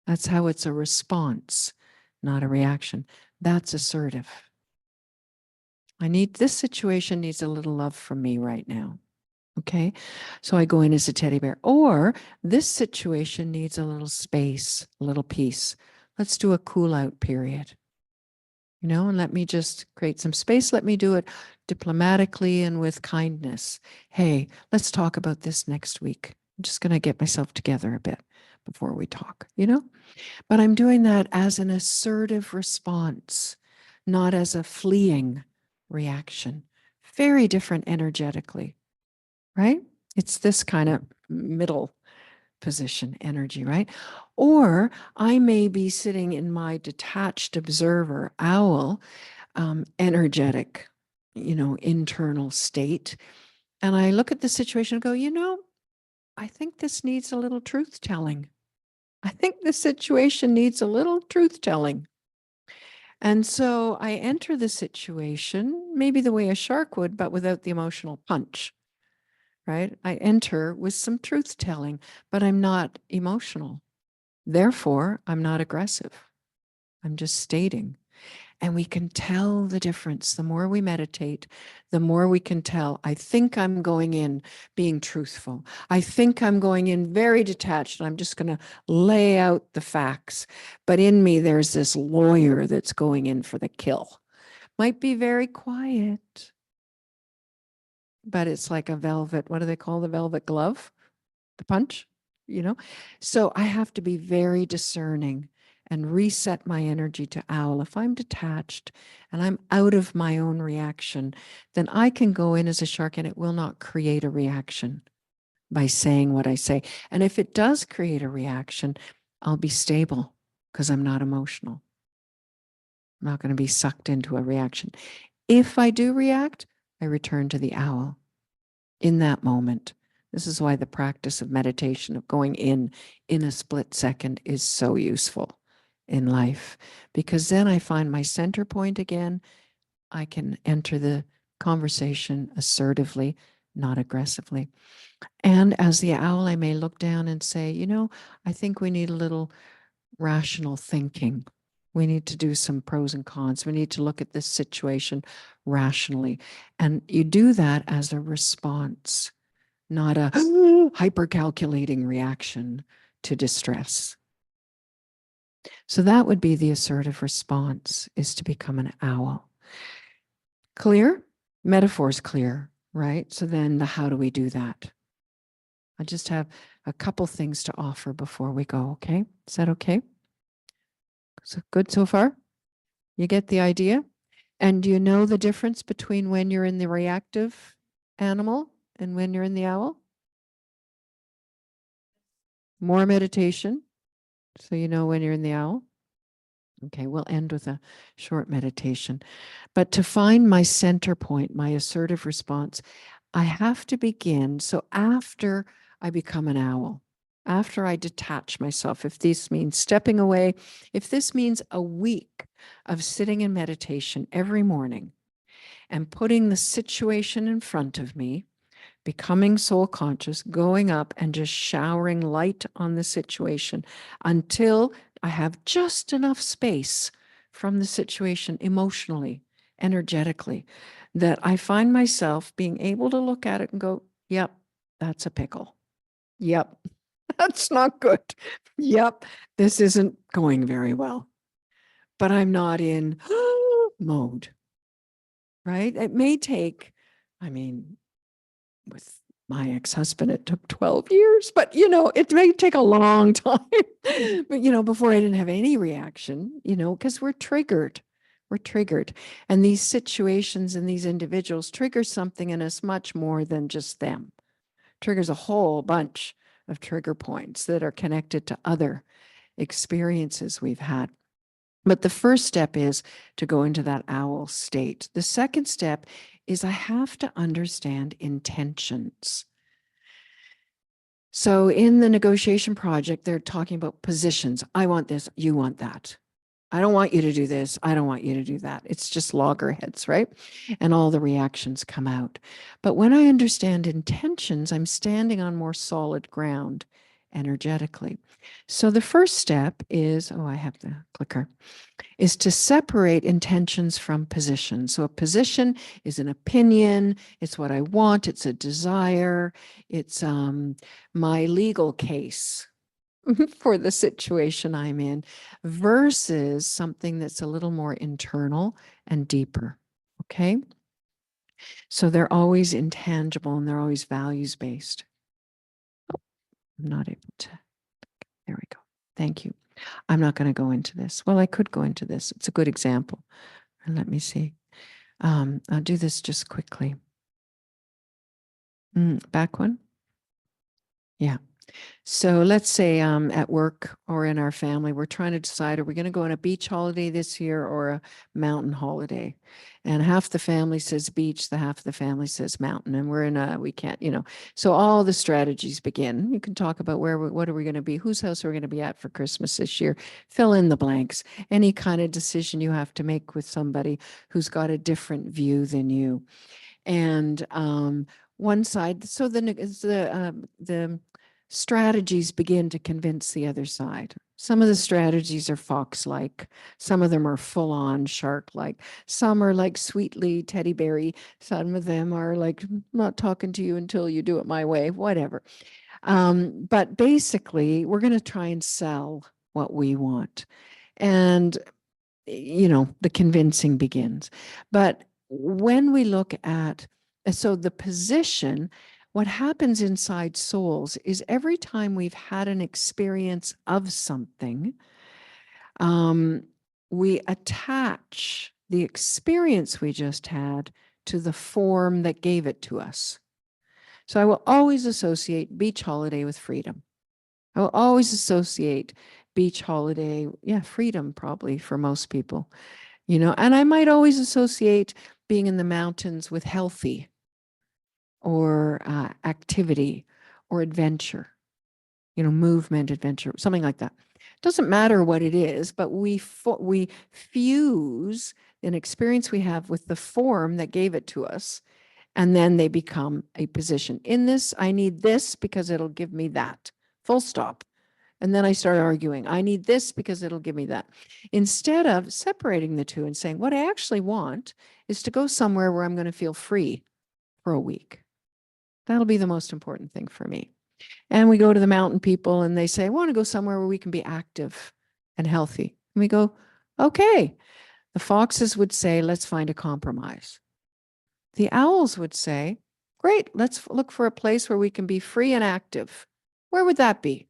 That's how it's a response, not a reaction. That's assertive. This situation needs a little love from me right now. Okay. So I go in as a teddy bear, or this situation needs a little space, a little peace. Let's do a cool out period. And let me just create some space. Let me do it diplomatically and with kindness. Hey, let's talk about this next week. I'm just going to get myself together a bit before we talk, But I'm doing that as an assertive response, not as a fleeing reaction. Very different energetically, right? It's this kind of middle position energy, right? Or I may be sitting in my detached observer owl, energetic, internal state. And I look at the situation and go, I think this needs a little truth telling. I think the situation needs a little truth telling. And so I enter the situation, maybe the way a shark would, but without the emotional punch. Right? I enter with some truth telling, but I'm not emotional. Therefore, I'm not aggressive. I'm just stating. And we can tell the difference. The more we meditate, the more we can tell. I think I'm going in being truthful. I think I'm going in very detached and I'm just going to lay out the facts. But in me, there's this lawyer that's going in for the kill. Might be very quiet. but it's like a velvet, what do they call the velvet glove? The punch, you know? So I have to be very discerning and reset my energy to owl. If I'm detached and I'm out of my own reaction, then I can go in as a shark and it will not create a reaction by saying what I say. And if it does create a reaction, I'll be stable because I'm not emotional. I'm not going to be sucked into a reaction. If I do react, I return to the owl in that moment. This is why the practice of meditation, of going in a split second, is so useful in life, because then I find my center point again. I can enter the conversation assertively, not aggressively. And as the owl, I may look down and say, you know, I think we need a little rational thinking. We need to do some pros and cons. We need to look at this situation rationally. And you do that as a response, not a hyper calculating reaction to distress. So that would be the assertive response, is to become an owl. Clear? Metaphor's clear, right? So then how do we do that? I just have a couple things to offer before we go, okay? Is that okay? So good so far? You get the idea? And do you know the difference between when you're in the reactive animal and when you're in the owl? More meditation. So you know when you're in the owl. Okay, we'll end with a short meditation. But to find my center point, my assertive response, I have to begin. So after I become an owl, after I detach myself, if this means stepping away, if this means a week of sitting in meditation every morning and putting the situation in front of me, becoming soul conscious, going up and just showering light on the situation until I have just enough space from the situation emotionally, energetically, that I find myself being able to look at it and go, yep, that's a pickle. Yep, that's not good. Yep, this isn't going very well. But I'm not in mode, right? It may take, I mean, with my ex-husband, it took 12 years, but it may take a long time. But before I didn't have any reaction, because we're triggered. We're triggered. And these situations and these individuals trigger something in us much more than just them. Triggers a whole bunch of trigger points that are connected to other experiences we've had. But the first step is to go into that owl state. The second step is I have to understand intentions. So in the negotiation project, they're talking about positions. I want this, you want that. I don't want you to do this. I don't want you to do that. It's just loggerheads, right? And all the reactions come out. But when I understand intentions, I'm standing on more solid ground energetically. So the first step is, I have the clicker, is to separate intentions from positions. So a position is an opinion. It's what I want. It's a desire. It's my legal case for the situation I'm in, versus something that's a little more internal and deeper. Okay. So they're always intangible and they're always values based. I'm not able to. There we go. Thank you. I'm not going to go into this. Well, I could go into this. It's a good example. Let me see. I'll do this just quickly. Back one. Yeah. So let's say at work or in our family, we're trying to decide, are we going to go on a beach holiday this year or a mountain holiday? And half the family says beach, the half of the family says mountain, and we're in we can't, so all the strategies begin. You can talk about what are we going to be, whose house are we going to be at for Christmas this year? Fill in the blanks. Any kind of decision you have to make with somebody who's got a different view than you. And one side, so the strategies begin to convince the other side. Some of the strategies are fox-like. Some of them are full-on shark-like. Some are like sweetly teddy bear-y. Some of them are like, not talking to you until you do it my way, whatever. But basically, we're going to try and sell what we want. And, the convincing begins. But when we look at And so the position, what happens inside souls is every time we've had an experience of something, we attach the experience we just had to the form that gave it to us. So I will always associate beach holiday with freedom. I will always associate beach holiday, freedom probably for most people, and I might always associate being in the mountains with healthy or activity or adventure, movement, adventure, something like that. Doesn't matter what it is, but we fuse an experience we have with the form that gave it to us, and then they become a position. In this, I need this because it'll give me that. Full stop. And then I start arguing. I need this because it'll give me that. Instead of separating the two and saying, what I actually want is to go somewhere where I'm going to feel free for a week. That'll be the most important thing for me. And we go to the mountain people and they say, I want to go somewhere where we can be active and healthy. And we go, okay. The foxes would say, let's find a compromise. The owls would say, great, let's look for a place where we can be free and active. Where would that be?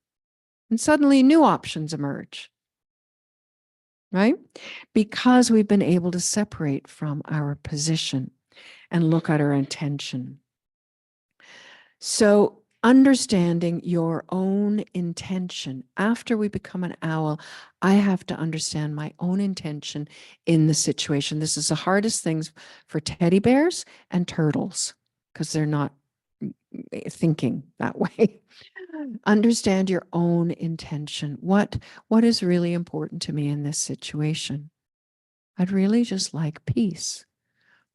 And suddenly new options emerge, right? Because we've been able to separate from our position and look at our intention. So understanding your own intention. After we become an owl, I have to understand my own intention in the situation. This is the hardest things for teddy bears and turtles because they're not thinking that way. Understand your own intention. What is really important to me in this situation? I'd really just like peace,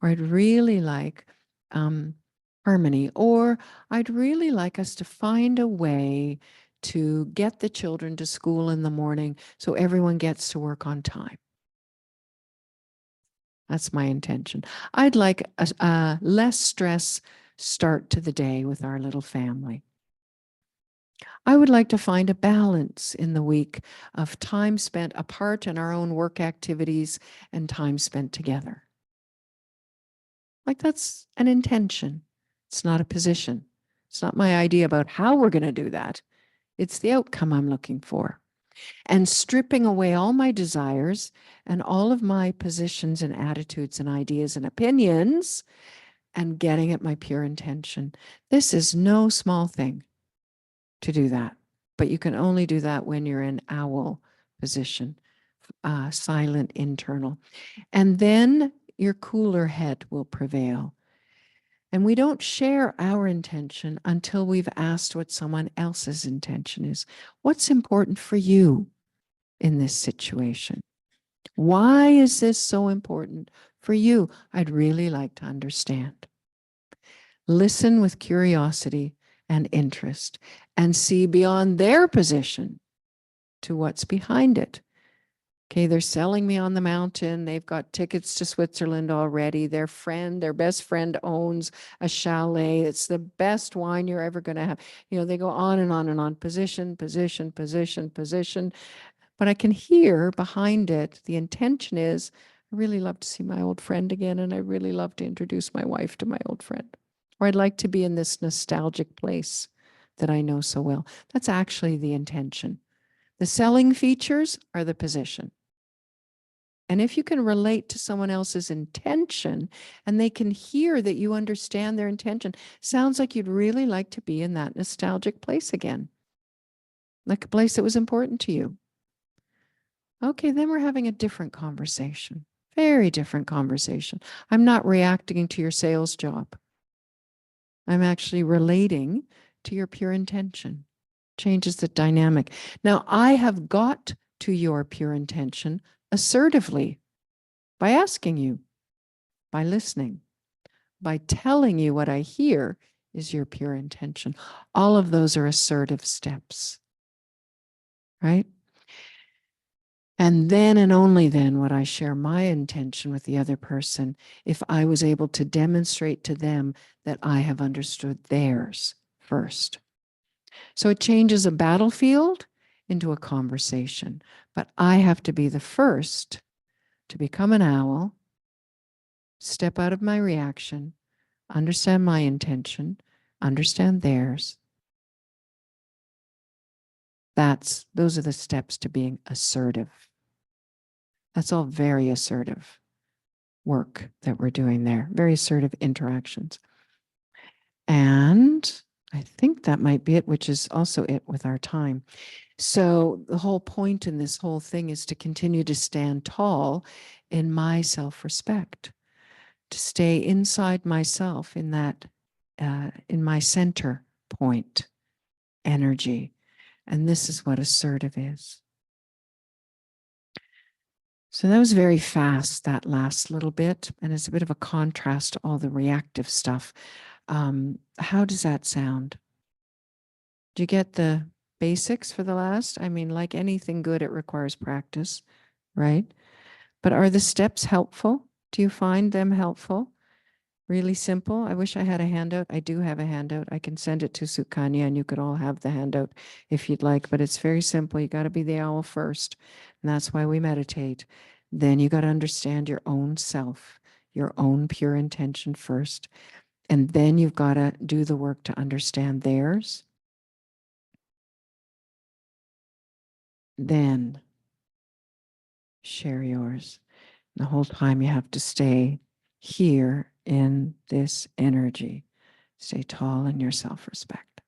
or I'd really like harmony, or I'd really like us to find a way to get the children to school in the morning so everyone gets to work on time. That's my intention. I'd like a less stress start to the day with our little family. I would like to find a balance in the week of time spent apart in our own work activities and time spent together. Like that's an intention. It's not a position. It's not my idea about how we're going to do that. It's the outcome I'm looking for. And stripping away all my desires and all of my positions and attitudes and ideas and opinions and getting at my pure intention. This is no small thing to do that, but you can only do that when you're in owl position, silent internal. And then your cooler head will prevail. And we don't share our intention until we've asked what someone else's intention is. What's important for you in this situation? Why is this so important for you? I'd really like to understand. Listen with curiosity and interest and see beyond their position to what's behind it. Okay, they're selling me on the mountain. They've got tickets to Switzerland already. Their best friend owns a chalet. It's the best wine you're ever going to have. They go on and on and on. Position, position, position, position. But I can hear behind it, the intention is, I really love to see my old friend again, and I really love to introduce my wife to my old friend. Or I'd like to be in this nostalgic place that I know so well. That's actually the intention. The selling features are the position. And if you can relate to someone else's intention and they can hear that you understand their intention, sounds like you'd really like to be in that nostalgic place again, like a place that was important to you. Okay, then we're having a different conversation, very different conversation. I'm not reacting to your sales job. I'm actually relating to your pure intention. Changes the dynamic. Now, I have got to your pure intention assertively by asking you, by listening, by telling you what I hear is your pure intention. All of those are assertive steps, right? And then and only then would I share my intention with the other person if I was able to demonstrate to them that I have understood theirs first. So it changes a battlefield into a conversation, but I have to be the first to become an owl, step out of my reaction, understand my intention, understand theirs. Those are the steps to being assertive. That's all very assertive work that we're doing there, very assertive interactions. And I think that might be it, which is also it with our time. So the whole point in this whole thing is to continue to stand tall in my self-respect, to stay inside myself in that, in my center point energy. And this is what assertive is. So that was very fast, that last little bit. And it's a bit of a contrast to all the reactive stuff. How does that sound? Do you get the basics for the last? I mean, like anything good, it requires practice, right? But are the steps helpful? Do you find them helpful? Really simple. I wish I had a handout. I do have a handout. I can send it to Sukanya and you could all have the handout if you'd like, but it's very simple. You got to be the owl first. And that's why we meditate. Then you got to understand your own self, your own pure intention first. And then you've got to do the work to understand theirs. Then share yours. The whole time you have to stay here in this energy. Stay tall in your self-respect.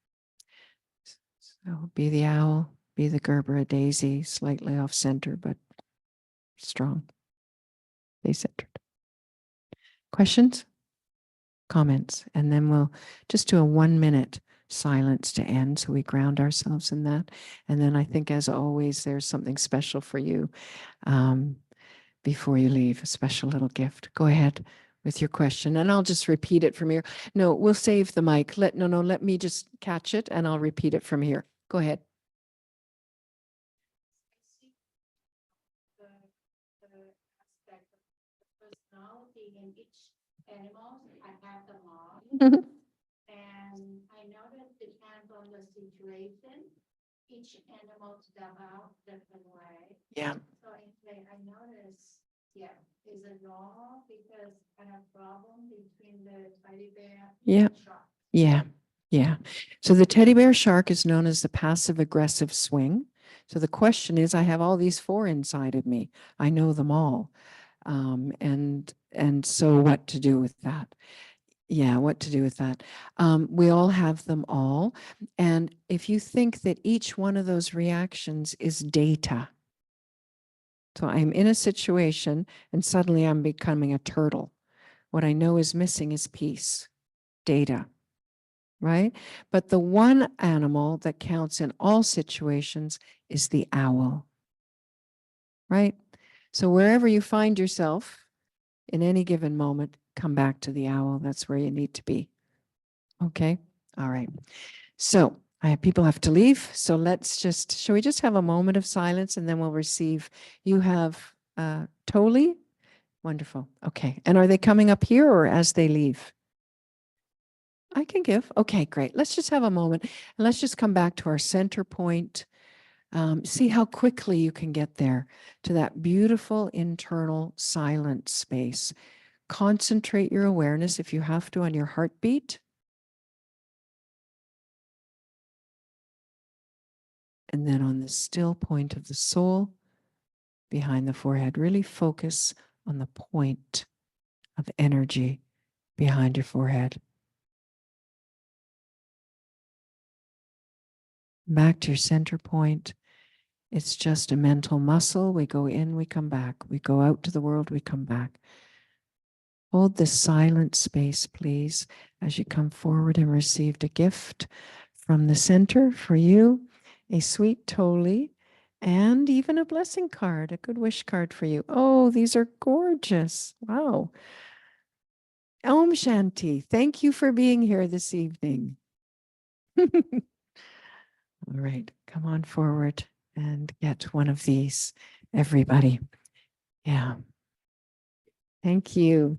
So be the owl, be the Gerbera daisy, slightly off center, but strong. Stay centered. Questions? Comments? And then we'll just do a 1 minute silence to end so we ground ourselves in that. And then I think, as always, there's something special for you before you leave, a special little gift. Go ahead with your question, and I'll just repeat it from here. No, we'll save the mic. Let me just catch it and I'll repeat it from here. Go ahead. Personality in each animal, I have them all. And I know that it depends on the situation. Each animal develops different way. Yeah. So I notice, is it normal because I have problem between the teddy bear and shark? Yeah. So the teddy bear shark is known as the passive aggressive swing. So the question is, I have all these 4 inside of me. I know them all. And so what to do with that? Yeah, what to do with that? We all have them all. And if you think that each one of those reactions is data, so I'm in a situation and suddenly I'm becoming a turtle. What I know is missing is peace, data, right? But the one animal that counts in all situations is the owl, right? So wherever you find yourself in any given moment, come back to the owl. That's where you need to be. Okay. All right. So people have to leave. So shall we just have a moment of silence and then we'll receive. You have Toli. Wonderful. Okay. And are they coming up here or as they leave? I can give. Okay, great. Let's just have a moment and let's just come back to our center point. See how quickly you can get there to that beautiful internal silent space. Concentrate your awareness, if you have to, on your heartbeat. And then on the still point of the soul behind the forehead. Really focus on the point of energy behind your forehead. Back to your center point. It's just a mental muscle. We go in, we come back. We go out to the world, we come back. Hold this silent space, please, as you come forward and received a gift from the center for you, a sweet Toli, and even a blessing card, a good wish card for you. Oh, these are gorgeous. Wow. Om Shanti, thank you for being here this evening. All right, come on forward and get one of these, everybody. Yeah. Thank you.